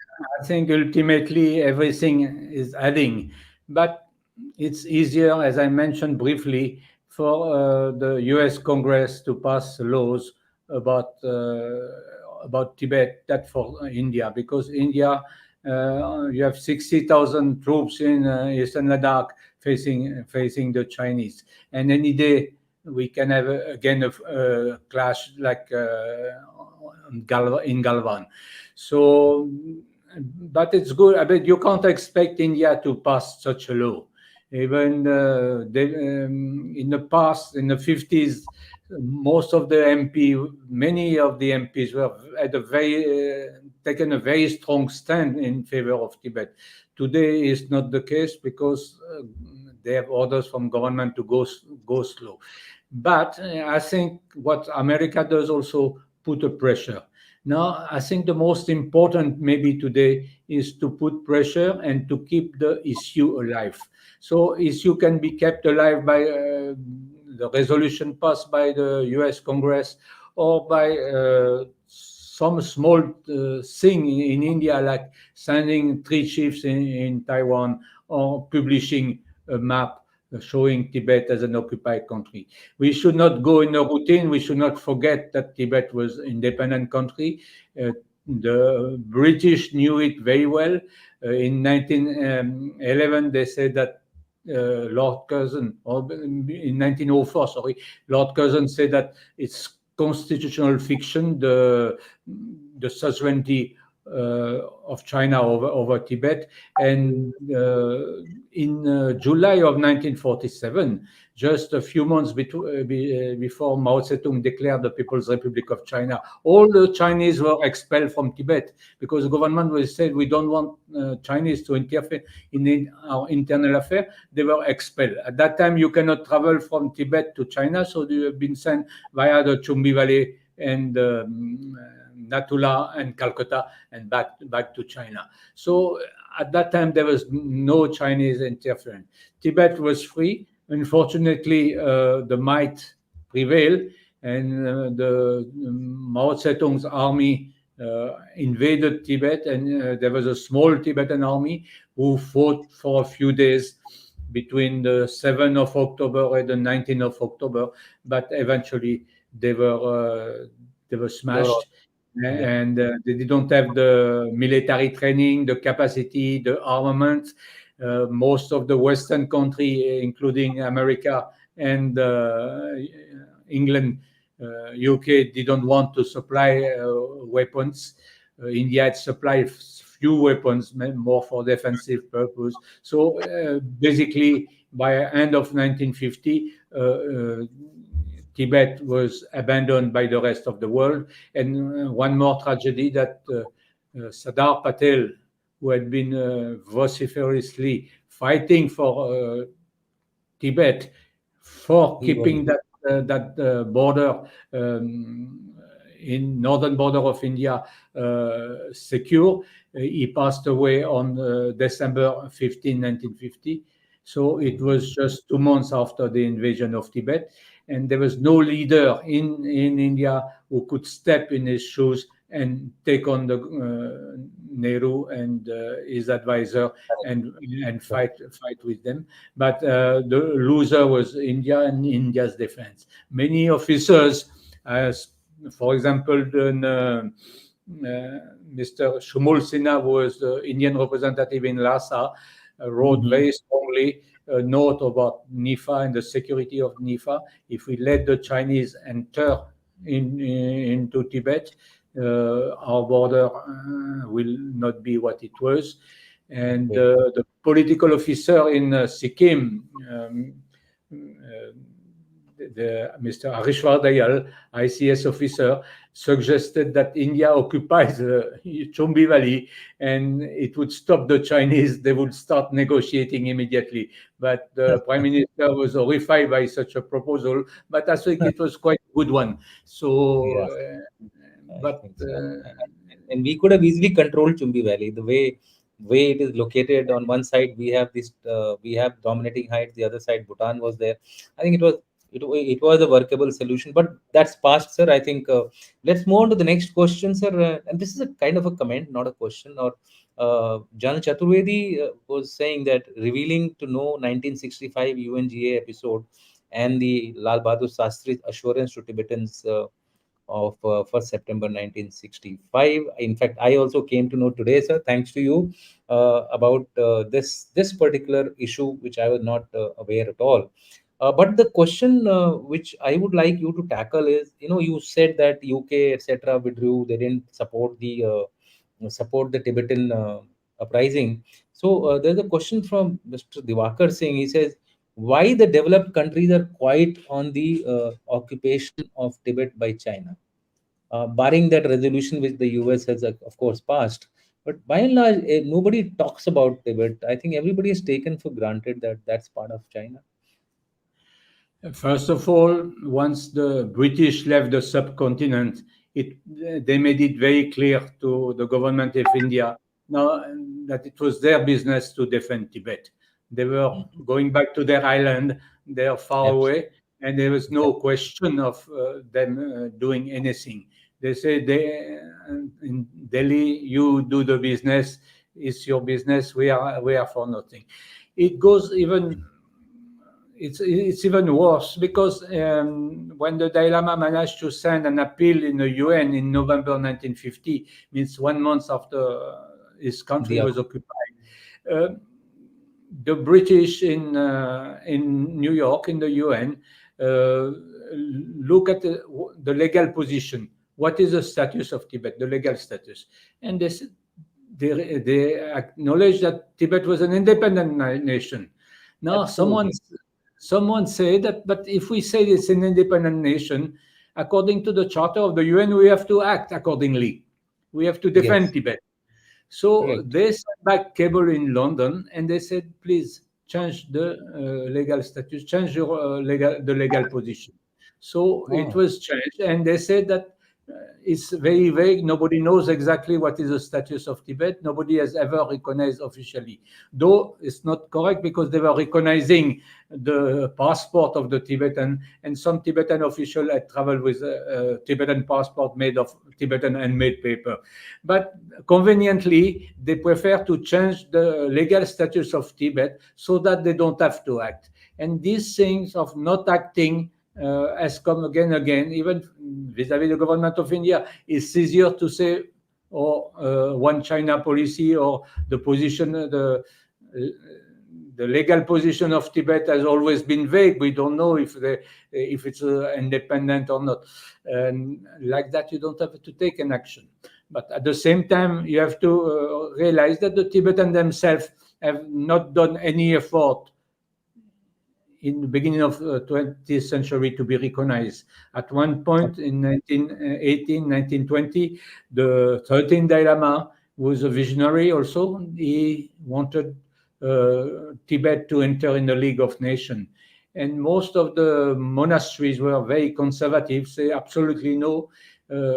I think ultimately everything is adding, but it's easier, as I mentioned briefly, for the U.S. Congress to pass laws about Tibet that for India, because India, you have 60,000 troops in eastern Ladakh facing the Chinese, and any day we can have again a clash like in Galvan. So, but it's good. I mean, you can't expect India to pass such a law. Even in the past, in the 50s, most of the many of the MPs were at a very taken a very strong stand in favor of Tibet. Today is not the case, because they have orders from government to go slow. But I think what America does also put a pressure. Now, I think the most important maybe today is to put pressure and to keep the issue alive. So issue can be kept alive by the resolution passed by the U.S. Congress, or by some small thing in India, like sending three chiefs in Taiwan, or publishing a map showing Tibet as an occupied country. We should not go in a routine. We should not forget that Tibet was an independent country. The British knew it very well. In 1911, they said that Lord Curzon, or in 1904, sorry, Lord Curzon said that it's constitutional fiction, the sovereignty of China over Tibet. And in July of 1947, just a few months before Mao Zedong declared the People's Republic of China, all the Chinese were expelled from Tibet because the government was said we don't want Chinese to interfere in our internal affairs. They were expelled. At that time, you cannot travel from Tibet to China, so they have been sent via the Chumbi Valley and Natula and Calcutta and back to China. So at that time, there was no Chinese interference. Tibet was free. Unfortunately, the might prevailed, and the Mao Zedong's army invaded Tibet, and there was a small Tibetan army who fought for a few days between the 7th of October and the 19th of October, but eventually they were They were all, smashed, yeah. and they didn't have the military training, the capacity, the armament. Most of the Western country, including America and England, UK, didn't want to supply weapons. India had supplied few weapons, more for defensive purpose. So basically, by end of 1950, Tibet was abandoned by the rest of the world. And one more tragedy, that Sardar Patel, who had been vociferously fighting for Tibet, for He was, keeping that border, in northern border of India, secure. He passed away on December 15, 1950. So it was just 2 months after the invasion of Tibet, and there was no leader in India who could step in his shoes and take on the Nehru and his advisor, and fight with them. But the loser was India and India's defense. Many officers, as for example, Mr. Shumul Sinha, who was the Indian representative in Lhasa, wrote Mhm. very strongly a note about NIFA and the security of NIFA. If we let the Chinese enter into Tibet, our border will not be what it was. And Okay. the political officer in Sikkim, Mr. Harishwar Dayal, ICS officer, suggested that India occupies Chumbi Valley and it would stop the Chinese. They would start negotiating immediately. But the Prime Minister was horrified by such a proposal, but I think it was quite a good one. So, Yeah, I but think so. And we could have easily controlled Chumbi Valley. The way it is located, on one side we have this, we have dominating heights. The other side, Bhutan was there. I think it was a workable solution, but that's past, sir. I think let's move on to the next question, sir. And this is a kind of a comment, not a question. Or Jan Chaturvedi was saying that revealing to know 1965 UNGA episode and the Lal Bahadur Shastri's assurance to Tibetans of 1st September 1965. In fact, I also came to know today, sir, thanks to you, about this particular issue, which I was not aware at all. But the question which I would like you to tackle is, you said that UK, etc., withdrew. They didn't support the Tibetan uprising. So there's a question from Mr. Diwakar Singh. He says, why the developed countries are quiet on the occupation of Tibet by China, barring that resolution which the US has, of course, passed. But by and large, nobody talks about Tibet. I think everybody has taken for granted that that's part of China. first of all, once the British left the subcontinent, it they made it very clear to the government of India now that it was their business to defend Tibet. They were Mhm. going back to their island. They are far Abs- away, and there was no question of them doing anything. They say in Delhi, you do the business. It's your business. We are for nothing. It goes even. It's even worse because when the Dalai Lama managed to send an appeal in the UN in November 1950, means 1 month after his country The was occupied, uh, the British in New York in the UN uh, look at the legal position. What is the status of Tibet? The legal status, and they acknowledge that Tibet was an independent nation. Now, absolutely. someone said that, but if we say it's an independent nation, according to the Charter of the UN, we have to act accordingly. We have to defend Yes. Tibet. So Right. they sent back cable in London and they said, please change the legal status, change the legal position. So it Oh, was changed, and they said that it's very vague. Nobody knows exactly what is the status of Tibet. Nobody has ever recognized officially, though it's not correct because they were recognizing the passport of the Tibetan, and some Tibetan official had traveled with a Tibetan passport made of Tibetan handmade paper. But conveniently, they prefer to change the legal status of Tibet so that they don't have to act. And these things of not acting has come again, again, even vis-à-vis the government of India. It's easier to say, or one China policy, or the position, the legal position of Tibet has always been vague. We don't know if it's independent or not. And like that, you don't have to take an action. But at the same time, you have to realize that the Tibetans themselves have not done any effort in the beginning of 20th century to be recognized. At one point in 1918, 1920, the 13th Dalai Lama was a visionary also. He wanted Tibet to enter in the League of Nations. And most of the monasteries were very conservative, say absolutely no,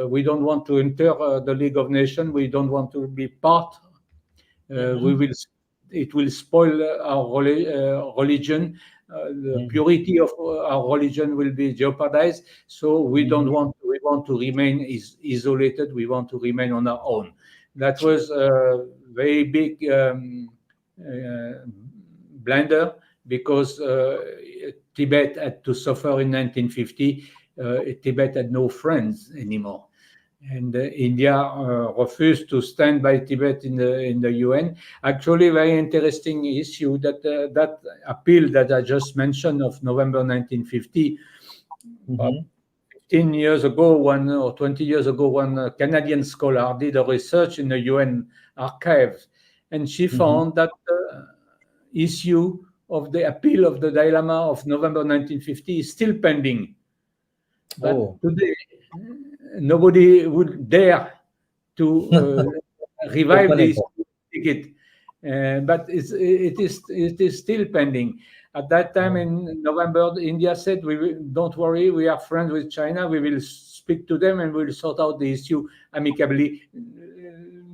we don't want to enter the League of Nations, we don't want to be part, we mhm, will it will spoil our religion. The mhm. purity of our religion will be jeopardized. So we don't Mhm. want. We want to remain isolated. We want to remain on our own. That was a very big blunder because Tibet had to suffer in 1950. Tibet had no friends anymore, and India refused to stand by Tibet in the UN. Actually, very interesting issue that that appeal that I just mentioned of November 1950. About Mhm. 15 years ago, one or 20 years ago, one Canadian scholar did a research in the UN archives, and she Mhm. found that the issue of the appeal of the Dalai Lama of November 1950 is still pending. But Oh, today, nobody would dare to revive open it this up. ticket. But it is still pending. At that time Oh, in November, India said, "Don't worry, we are friends with China. We will speak to them and we'll sort out the issue amicably.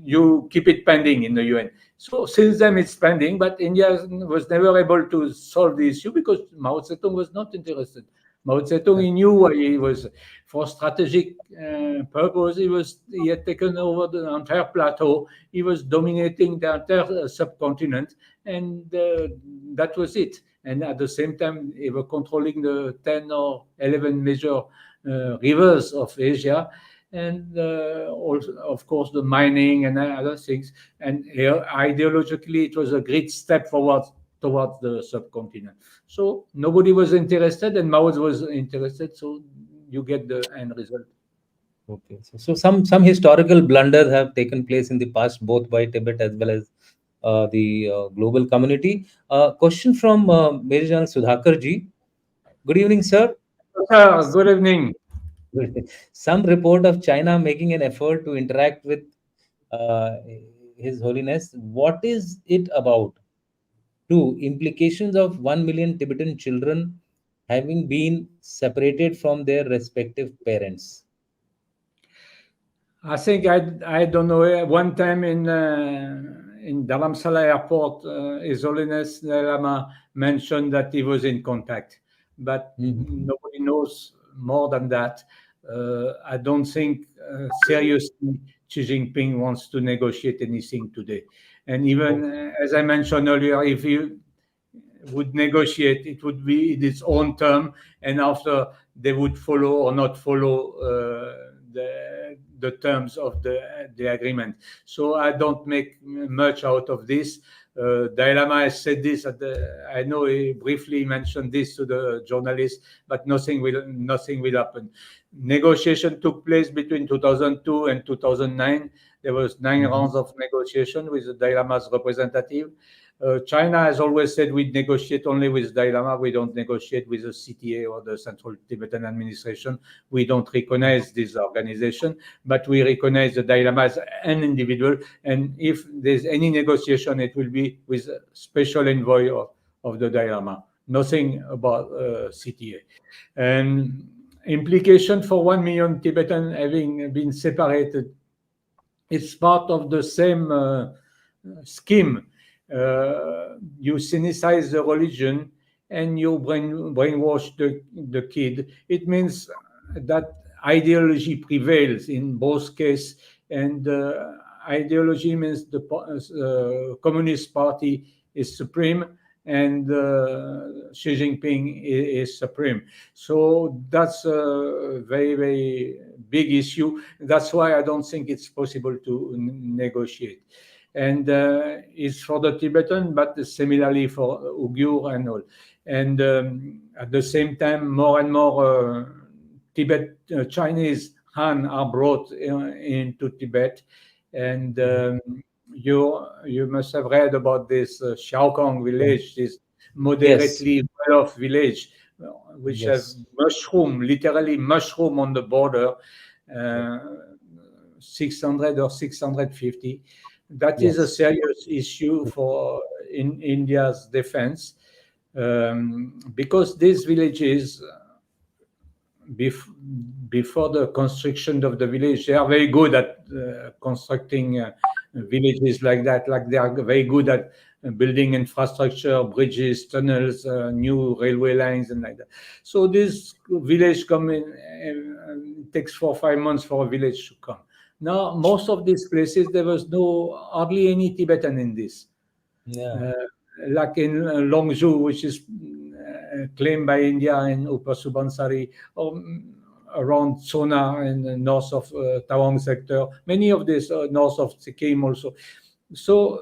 You keep it pending in the UN." So since then it's pending, but India was never able to solve the issue because Mao Zedong was not interested. Mao Zedong, he knew why he was for strategic purpose. He had taken over the entire plateau. He was dominating the entire subcontinent, and that was it. And at the same time, they were controlling the 10 or 11 major rivers of Asia, and also, of course, the mining and other things. And ideologically, it was a great step forward towards the subcontinent. So nobody was interested, and Mao was interested. So you get the end result. okay. So some historical blunders have taken place in the past, both by Tibet as well as the global community. Question from Major General Sudhakar ji. Good evening, sir. Sir, good evening. Some report of China making an effort to interact with uh, His Holiness. What is it about? Two, implications of 1 million Tibetan children having been separated from their respective parents. I think I don't know. One time in Dharamsala airport, His Holiness Dalai Lama mentioned that he was in contact. but Mhm. nobody knows more than that. I don't think seriously Xi Jinping wants to negotiate anything today. And even Okay. as I mentioned earlier, if he would negotiate, it would be in its own term, and after they would follow or not follow the terms of the agreement. So I don't make much out of this. Dalai Lama has said this I know he briefly mentioned this to the journalists, but nothing will happen. Negotiation took place between 2002 and 2009. There was 9 rounds Mhm. of negotiation with the Dalai Lama's representative. China has always said we negotiate only with Dalai Lama. We don't negotiate with the CTA or the Central Tibetan Administration. We don't recognize this organization, but we recognize the Dalai Lama as an individual. And if there's any negotiation, it will be with a special envoy of the Dalai Lama. Nothing about CTA. And implication for 1 million Tibetan having been separated, it's part of the same scheme. You synthesize the religion and you brainwash the kid. It means that ideology prevails in both cases, and ideology means the Communist Party is supreme and Xi Jinping is supreme. So that's a very, very big issue. That's why I don't think it's possible to negotiate. And it's for the Tibetan, but similarly for Uyghur and all. And at the same time, more and more Tibet Chinese Han are brought into Tibet, and Mhm. you must have read about this Xiaokong village, this Yes. moderately well-off village, which have Yes. mushroom, literally mushroom on the border, Yes. uh, 600 or 650. That is a Yes. serious issue for in India's defense, because these villages bef- before the construction of the village, they are very good at constructing villages like that. Like they are very good at building infrastructure, bridges, tunnels, new railway lines, and like that. So this village come in, it takes 4 or 5 months for a village to come. Now, most of these places, there was no hardly any Tibetan in this. Yeah. Uh, like in Longzhou, which is claimed by India in Upper Subansari, or around Sona in the north of Tawang sector, many of this north of Sikkim also. So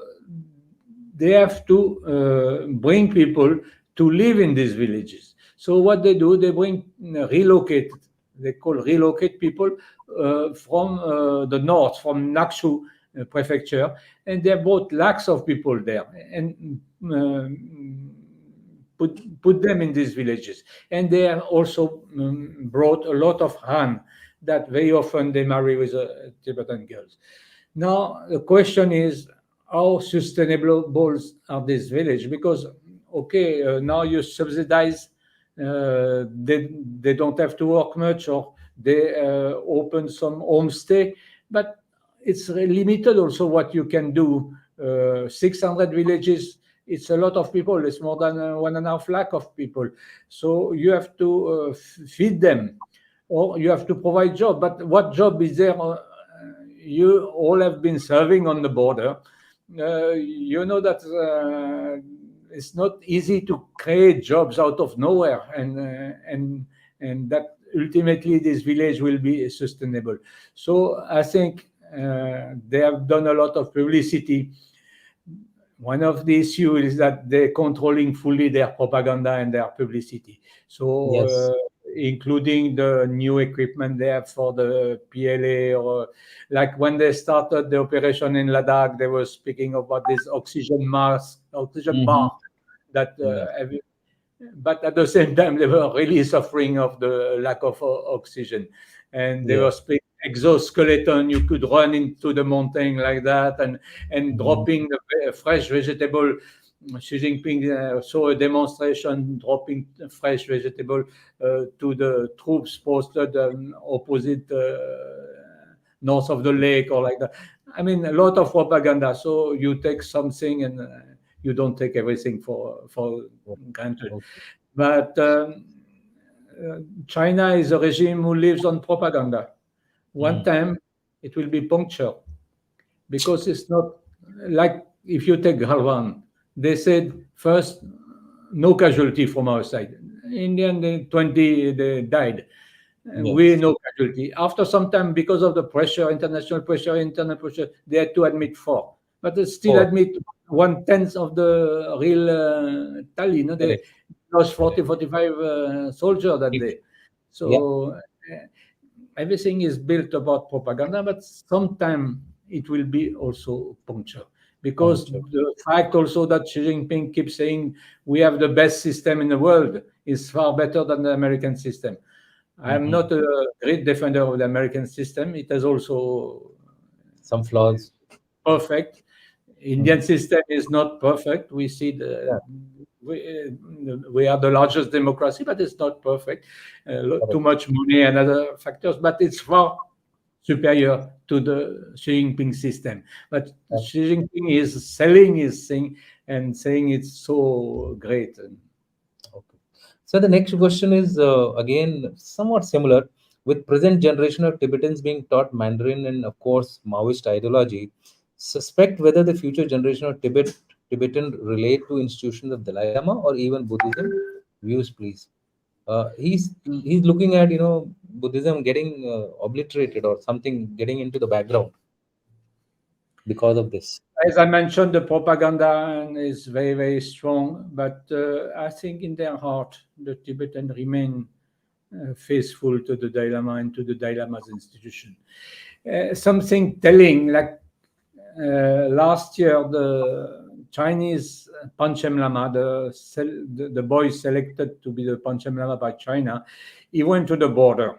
they have to bring people to live in these villages. So what they do, they bring relocate. They call relocate people from the north, from Nakshu prefecture, and they brought lakhs of people there and put them in these villages. And they have also brought a lot of Han that very often they marry with Tibetan girls. Now, the question is, how sustainable are these villages? Because, okay, now you subsidize, they don't have to work much, or they open some homestay, but it's limited also what you can do. 600 villages, it's a lot of people. It's more than 1.5 lakh of people. So you have to feed them, or you have to provide job. But what job is there? You all have been serving on the border. You know that it's not easy to create jobs out of nowhere, and that ultimately this village will be sustainable. So I think they have done a lot of publicity. One of the issues is that they're controlling fully their propaganda and their publicity. So, Yes. including the new equipment they have for the PLA, or like when they started the operation in Ladakh, they were speaking about this oxygen mask, oxygen Mhm. bar that Yeah. but at the same time they were really suffering of the lack of oxygen, and they Yeah. were speaking exoskeleton. You could run into the mountain like that, and Mhm. dropping the fresh vegetable. Xi Jinping saw a demonstration dropping fresh vegetable to the troops posted opposite north of the lake, or like that. I mean, a lot of propaganda. So you take something, and you don't take everything for granted. Okay. But China is a regime who lives on propaganda. One Mm. time it will be punctured because it's not like if you take Galwan, they said first no casualty from our side. In the end, 20 they died. We Yes. no casualty. After some time, because of the pressure, international pressure, internal pressure, they had to admit four. But they still Four. admit one tenth of the real tally. No, they Correct. lost 40, Correct. 45 soldiers that People. day. Yeah. So everything is built about propaganda, but sometime it will be also puncture. Because Punctured. the fact also that Xi Jinping keeps saying we have the best system in the world is far better than the American system. I am Hmm. not a great defender of the American system. It has also Some flaws. perfect. Hmm. Indian system is not perfect. We see Yeah. we are the largest democracy, but it's not perfect. Too Correct. much money and other factors, but it's far superior to the Xi Jinping system. But Yeah. Xi Jinping is selling his thing and saying it's so great. Okay. So the next question is again somewhat similar. With present generation of Tibetans being taught Mandarin and of course Maoist ideology, suspect whether the future generation of Tibetan relate to institutions of Dalai Lama or even Buddhism. Views, please. He's looking at Buddhism getting obliterated or something getting into the background because of this. As I mentioned, the propaganda is very, very strong, but I think in their heart, the Tibetan remain faithful to the Dalai Lama and to the Dalai Lama's institution. Something telling, like last year, the Chinese Panchem Lama, the boy selected to be the Panchem Lama by China, he went to the border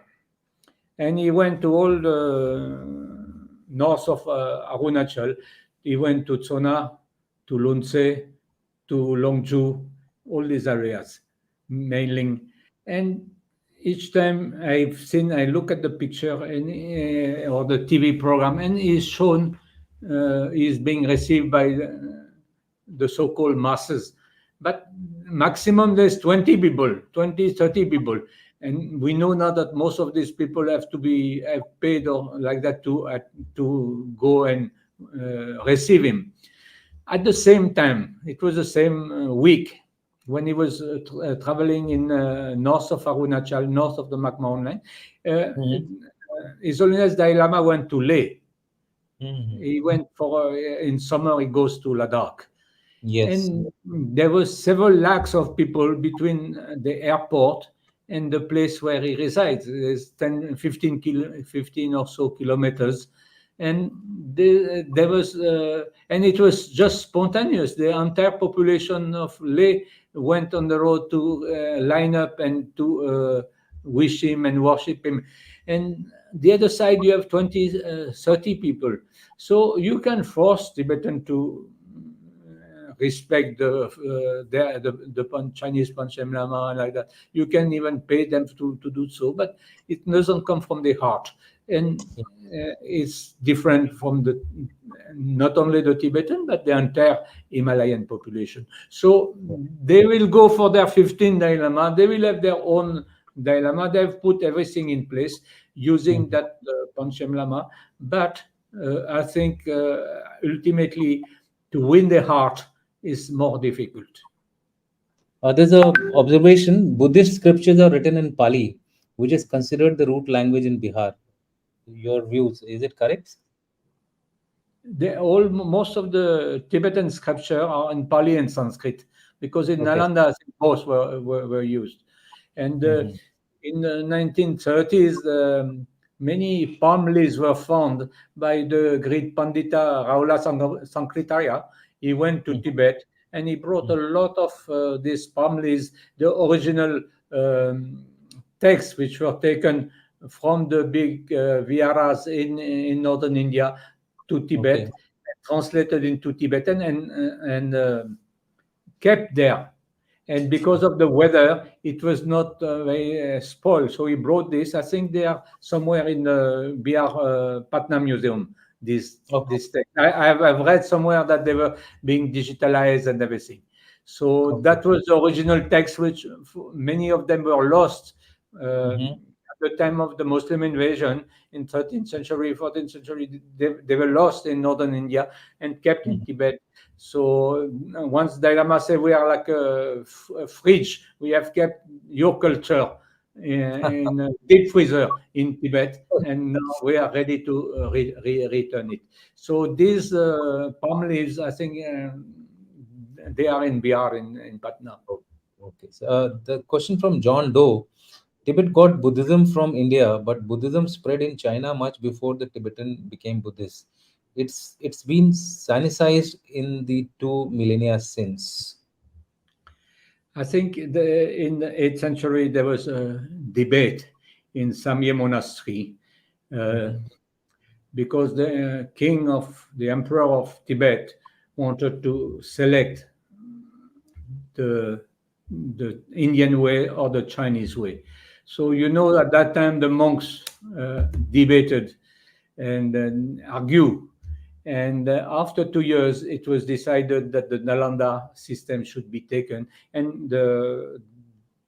and he went to all the north of Arunachal. He went to Tsona, to Lhotse, to Longju, all these areas, Meiling. And each time I look at the picture and or the TV program, and he's shown, he's being received by the so-called masses. But maximum there's 20 people, 20, 30 people. And we know now that most of these people have paid or like that to go and receive him. At the same time, it was the same week when he was traveling in north of Arunachal, north of the McMahon line. Mhm. His Holiness Dalai Lama went to Leh. Mhm. He went for in summer. He goes to Ladakh, Yes. and there were several lakhs of people between the airport and the place where he resides. There's 10, 15 or so kilometers. And there was, and it was just spontaneous. The entire population of Leh went on the road to line up and to wish him and worship him. And the other side, you have 20, 30 people. So you can force Tibetan to respect the Chinese Panchem Lama like that. You can even pay them to do so, but it doesn't come from the heart. And it's different from the not only the Tibetan but the entire Himalayan population. So they will go for their 15 Dalai Lama. They will have their own Dalai Lama. They've put everything in place using Mhm. that Panchem Lama. But I think ultimately to win the heart is more difficult. There's a observation. Buddhist scriptures are written in Pali, which is considered the root language in Bihar. Your views, is it correct? Most of the Tibetan scripture are in Pali and Sanskrit because in Okay. Nalanda I think both were used. And Hmm. in the 1930s, many palm leaves were found by the great Pandita Raula Sankritaya. He went to Tibet and he brought a lot of these palm leaves, the original um, texts which were taken from the big viharas in northern India to Okay. Tibet, translated into Tibetan and kept there. And because of the weather, it was not very spoiled. So he brought this. I think they are somewhere in the Bihar Patna Museum. Okay. This text. I've read somewhere that they were being digitalized and everything. So Okay. that was the original text, which many of them were lost Mm-hmm. At the time of the Muslim invasion in 13th century, 14th century, they were lost in northern India and kept in Mm-hmm. Tibet. So once Dalai Lama said, we are like a fridge, we have kept your culture in a deep freezer in Tibet, and now we are ready to return it. So these palm leaves, I think, they are in Bihar in Patna. Oh, okay. So, the question from John Doe: Tibet got Buddhism from India, but Buddhism spread in China much before the Tibetan became Buddhist. It's been Sinicized in the 2 millennia since. I think in the 8th century there was a debate in Samye Monastery uh, Mm-hmm. because the king of the emperor of Tibet wanted to select the the Indian way or the Chinese way. So at that time the monks debated and argue. And after 2 years, it was decided that the Nalanda system should be taken, and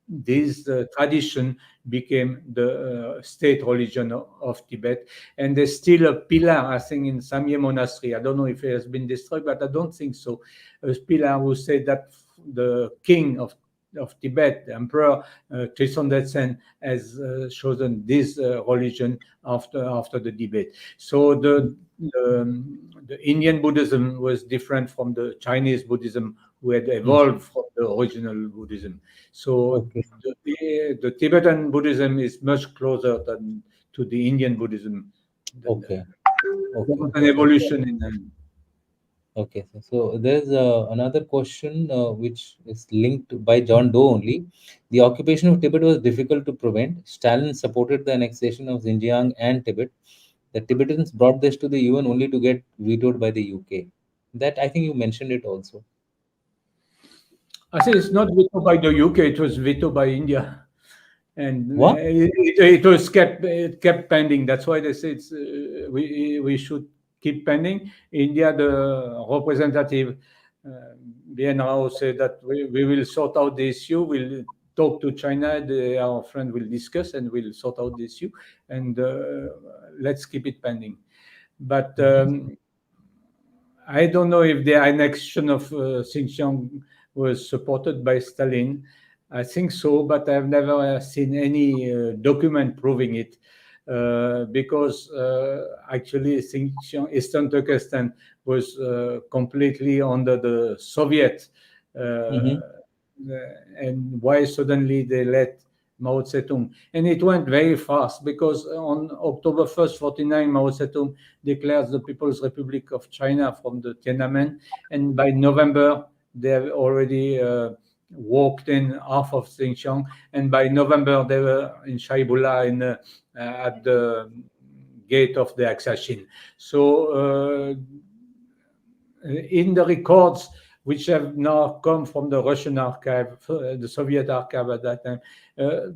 this tradition became the state religion of Tibet. And there's still a pillar, I think, in Samye Monastery. I don't know if it has been destroyed, but I don't think so. A pillar who said that the king of Tibet, the emperor Tristan Detsen, has chosen this religion after the debate. So the Indian Buddhism was different from the Chinese Buddhism, who had evolved from the original Buddhism. So Okay. the Tibetan Buddhism is much closer than to the Indian Buddhism. Than Okay. there Okay. was an evolution in them. Okay, so there's another question which is linked by John Doe only. The occupation of Tibet was difficult to prevent. Stalin supported the annexation of Xinjiang and Tibet. The Tibetans brought this to the UN only to get vetoed by the UK. That I think you mentioned it also. I say it's not vetoed by the UK; it was vetoed by India. And What? it was kept pending. That's why they say we should keep pending. India, the representative Bien Rao said that we will sort out the issue. We'll talk to China. Our friend will discuss and we'll sort out the issue. And let's keep it pending. But Mhm. I don't know if the annexation of Xinjiang was supported by Stalin. I think so, but I've never seen any document proving it. Because actually, Xinjiang, Eastern Turkestan was completely under the Soviet, Mhm. and why suddenly they let Mao Zedong? And it went very fast because on October 1st, 49, Mao Zedong declares the People's Republic of China from the Tiananmen, and by November they have already walked in half of Xinjiang, and by November they were in Shaibullah at the gate of the Aksashin. So in the records which have now come from the Russian archive, the Soviet archive at that time,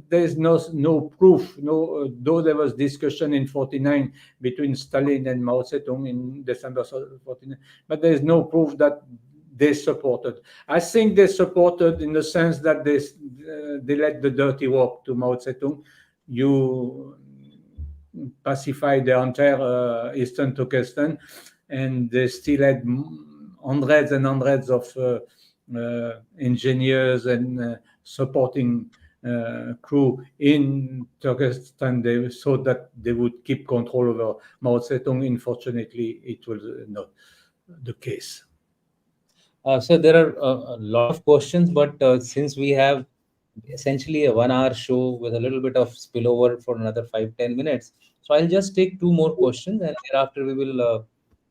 there's no proof. No, though there was discussion in '49 between Stalin and Mao Zedong in December '49, but there's no proof that they supported. I think they supported in the sense that they let the dirty work to Mao Zedong. You pacify the entire Eastern Turkestan, and they still had hundreds and hundreds of engineers and supporting crew in Turkestan. They thought that they would keep control over Mao Zedong. Unfortunately, it was not the case. So there are a lot of questions, but since we have essentially a 1 hour show with a little bit of spillover for another 5-10 minutes, so I'll just take two more questions and thereafter we will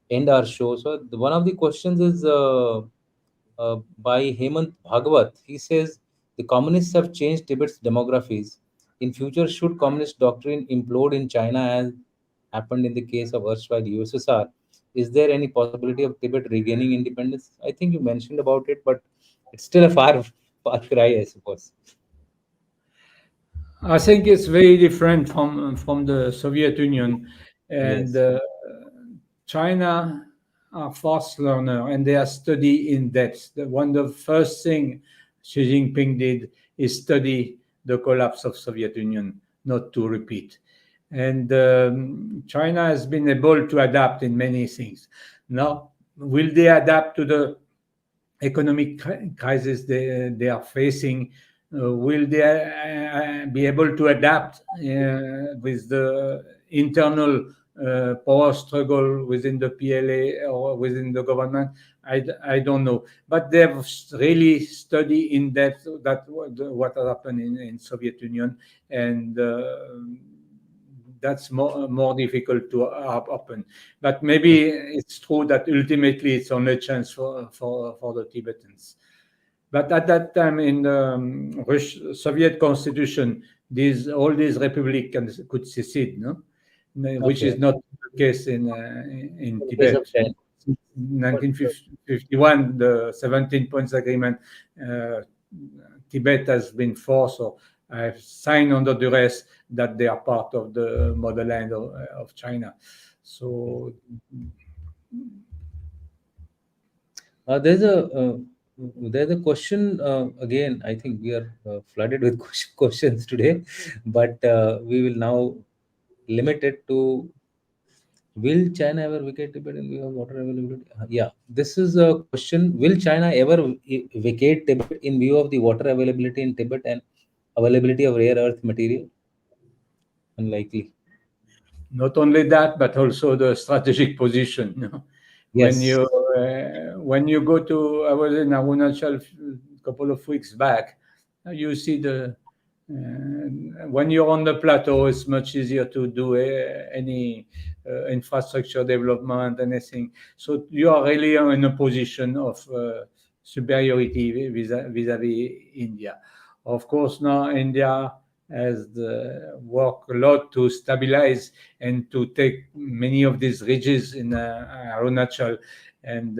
end our show. So one of the questions is by Hemant Bhagavat. He says the communists have changed Tibet's demographies. In future, should communist doctrine implode in China as happened in the case of erstwhile USSR, is there any possibility of Tibet regaining independence? I think you mentioned about it, but it's still a far cry, I suppose. I think it's very different from the Soviet Union, and Yes. China are fast learner and they are study in depth. One of the first thing Xi Jinping did is study the collapse of Soviet Union not to repeat. And China has been able to adapt in many things. Now, will they adapt to the economic crisis they are facing? Will they be able to adapt with the internal power struggle within the PLA or within the government? I don't know. But they've really studied in depth that what happened in Soviet Union, and that's more difficult to happen. But maybe it's true that ultimately it's only a chance for the Tibetans. But at that time, in the Soviet constitution, all these republics could secede, no? Which is Okay. not the case in In the case of Tibet. China, Since but 1951, the 17 points agreement, uh, Tibet has been forced or signed under duress that they are part of the motherland of China. okay. So There's a question again. I think we are flooded with questions today, but we will now limit it to: will China ever vacate Tibet in view of water availability? Yeah, this is a question. Will China ever vacate Tibet in view of the water availability in Tibet and availability of rare earth material? Unlikely. not only that, but also the strategic position. When Yes. you go to, I was in Arunachal a couple of weeks back. You see when you're on the plateau, it's much easier to do any infrastructure development, anything. So you are really in a position of superiority vis-à-vis India. Of course, now India has worked a lot to stabilize and to take many of these ridges in Arunachal, and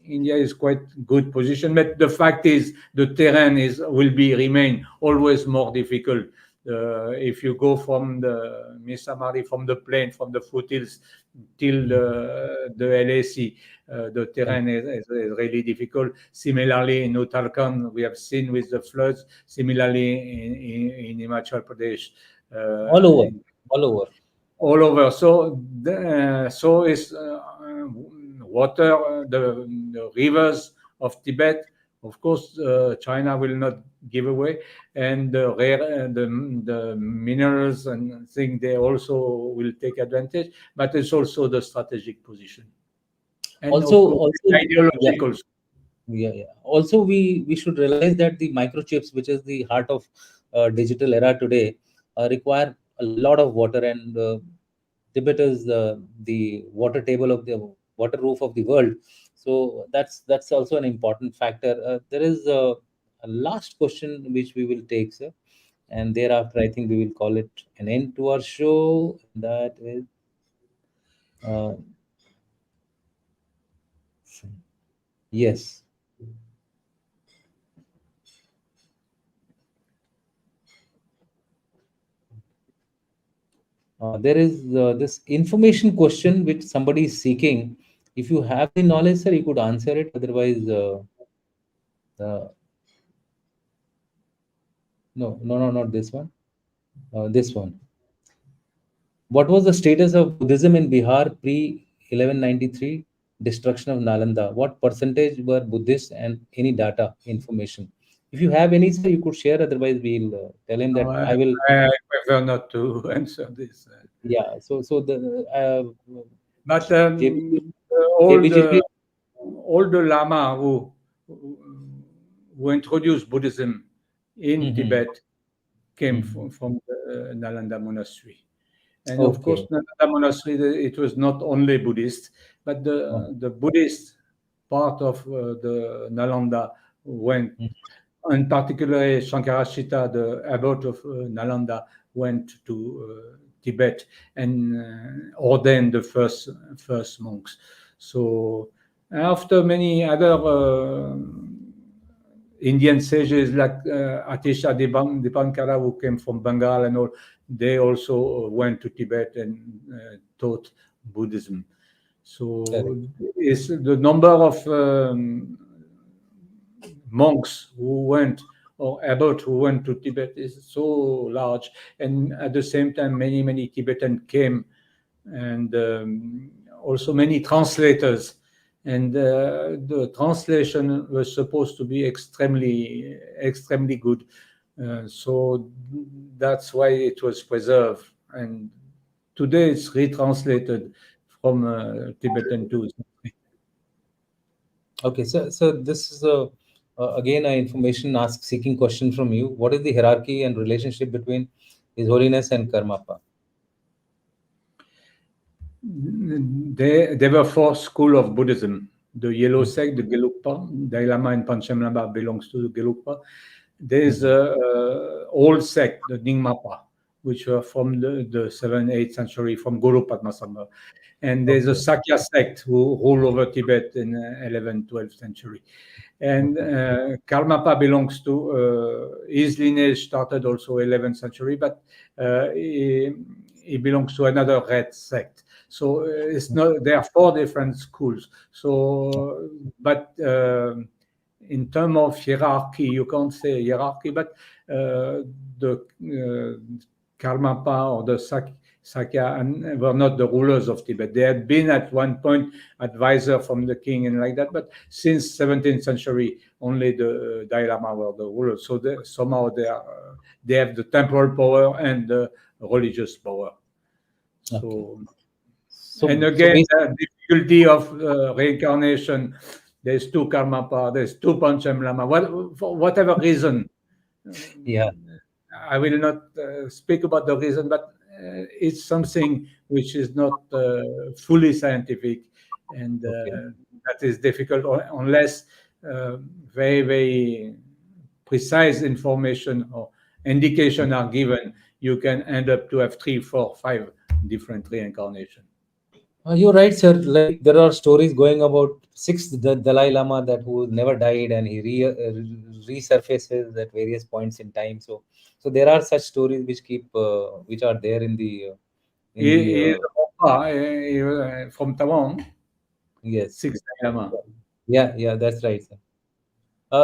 India is quite good position. But the fact is, the terrain will be remain always more difficult. If you go from the Misamari, from the plain, from the foothills till the LAC, the terrain is really difficult. Similarly, in Uttarakhand, we have seen with the floods. Similarly, in Himachal Pradesh, All over. in All over. all over. So so is water, the rivers of Tibet. Of course, China will not give away, and the rare the minerals and thing they also will take advantage. But it's also the strategic position, and Also, of course, yeah. ideological. Yeah. Also, we should realize that the microchips, which is the heart of digital era today, require a lot of water, and Tibet is the water table of the water roof of the world. So that's also an important factor. There is a last question which we will take, sir, and thereafter I think we will call it an end to our show. That is, uh, yes. There is this information question which somebody is seeking. If you have the knowledge, sir, you could answer it. Otherwise, uh, no, not this one. This one. What was the status of Buddhism in Bihar pre 1193 destruction of Nalanda? What percentage were Buddhists and any data information? If you have any, sir, you could share. Otherwise, we'll tell him No, that I will. I prefer not to answer this. Yeah. So the But JBG, all the JBGC. all the Lama who introduced Buddhism in Mhm, Tibet came mhm. from the Nalanda monastery. And of course, Okay. Nalanda monastery, it was not only Buddhist, but Oh, the Buddhist part of the Nalanda went, mm, in particular, Shankarashita, the abbot of Nalanda, went to Tibet and ordained the first monks. So after many other Indian sages like Atisha Dipankara, who came from Bengal and all, they also went to Tibet and taught Buddhism. So correct. is the number of monks who went or abbot who went to Tibet is so large, and at the same time, many Tibetans came, and also many translators, and the translation was supposed to be extremely good. So that's why it was preserved, and today it's retranslated from Tibetan to. Okay, so this is again an information ask seeking question from you. What is the hierarchy and relationship between His Holiness and Karmapa? There were four schools of Buddhism. The yellow Mhm. sect, the Gelugpa, Dalai Lama and Panchen Lama belongs to the Gelugpa. There's Mhm. a old sect, the Nyingmapa, which were from the 7th, 8th century from Guru Padmasambhava. And there's a Okay, Sakya sect who ruled over Tibet in 11th, 12th century. And okay, Karmapa belongs to, his lineage started also 11th century, but he belongs to another red sect. So it's not, there are four different schools. So, but in terms of hierarchy, you can't say hierarchy, but the Karmapa or the Sakya and were not the rulers of Tibet. They had been at one point advisor from the king and like that, but since 17th century, only the Dalai Lama were the rulers. So somehow they have the temporal power and the religious power. okay. So, and So again, basically, the difficulty of reincarnation. There's two Karmapa, there's two Panchen Lama. For whatever reason, yeah. I will not speak about the reason, but it's something which is not fully scientific, and Okay. that is difficult unless very precise information or indication are given. You can end up to have three, four, five different reincarnation. You're right, sir. Like there are stories going about sixth the Dalai Lama that who never died and he resurfaces at various points in time. So there are such stories which keep which are there in the He is from Taiwan, yes. six Lama. Yeah, that's right, sir.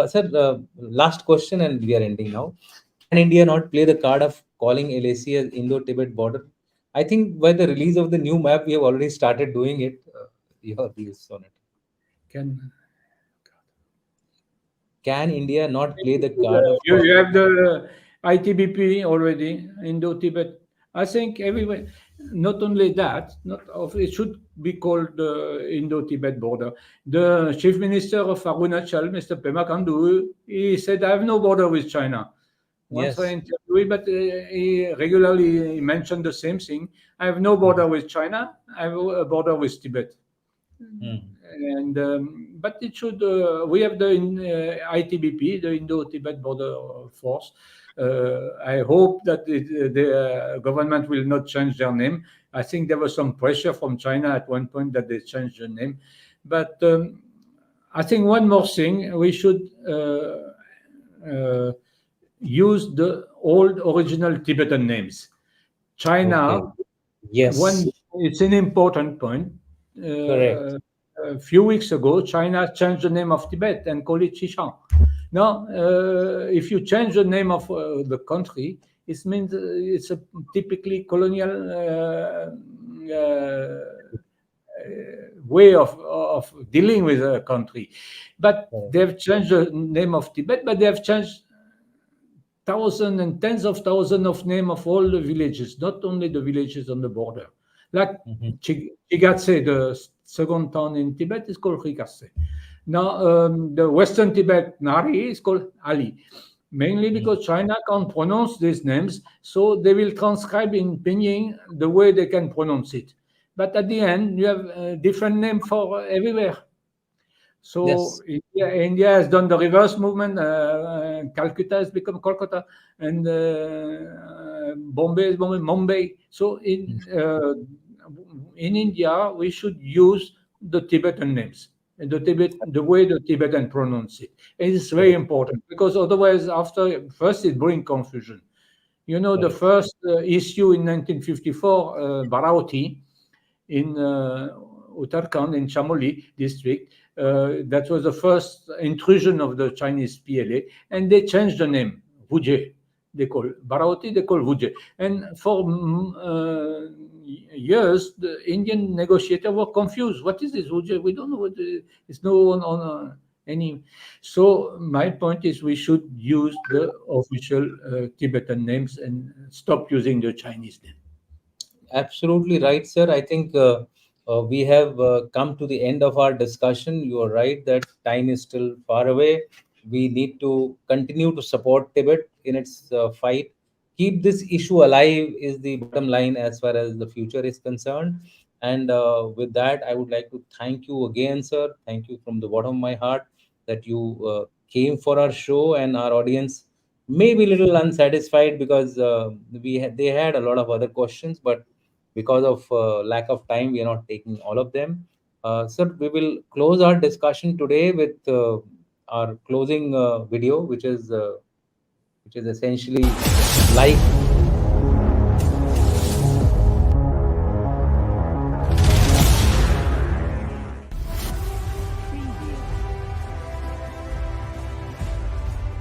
Sir, last question, and we are ending now. Can India not play the card of calling LAC as Indo-Tibet border? I think by the release of the new map, we have already started doing it. Your views on it. Can Can India not play the card of you have the ITBP already, Indo-Tibet. I think everywhere. Not only that, not of it should be called the Indo-Tibet border. The chief minister of Arunachal, Mr. Pema Khandu, he said, "I have no border with China." Once I yes? interviewed him, but he regularly mentioned the same thing. I have no border with China. I have a border with Tibet. Mhm. And but it should we have the ITBP, the Indo-Tibet Border Force. I hope that the government will not change their name. I think there was some pressure from China at one point that they changed the name, but I think one more thing we should uh, use the old original Tibetan names. Okay. China, one, Yes. it's an important point. Correct. A few weeks ago, China changed the name of Tibet and called it Xishan. Now, if you change the name of the country, it means it's a typically colonial way of dealing with a country. But Correct. they've changed the name of Tibet, but they have changed thousands and tens of thousands of names of all the villages, not only the villages on the border. Like Mhm. Chigatse, the second town in Tibet, is called Chikatse. Now, the Western Tibet, Nari, is called Ali, mainly Mhm. because China can't pronounce these names, so they will transcribe in Pinyin the way they can pronounce it. But at the end, you have a different name for everywhere. So Yes. India has done the reverse movement. Calcutta has become Kolkata, and Bombay is Bombay, Mumbai. So in India, we should use the Tibetan names and the way the Tibetan pronounce it. It is very Correct. important because otherwise, after first it brings confusion. You know, the Correct. first issue in 1954, Barauti, in Uttarakhand in Chamoli district. That was the first intrusion of the Chinese PLA, and they changed the name, Vujie. They call Barawati, they call Vujie. And for years, the Indian negotiators were confused. What is this Vujie? We don't know what it's no one on any. So my point is we should use the official Tibetan names and stop using the Chinese name. Absolutely right, sir. I think we have come to the end of our discussion. You are right that time is still far away. We need to continue to support Tibet in its fight. Keep this issue alive is the bottom line as far as the future is concerned. And with that, I would like to thank you again, sir. Thank you from the bottom of my heart that you came for our show, and our audience may be a little unsatisfied because they had a lot of other questions, but because of lack of time we are not taking all of them. Sir, we will close our discussion today with our closing video, which is essentially like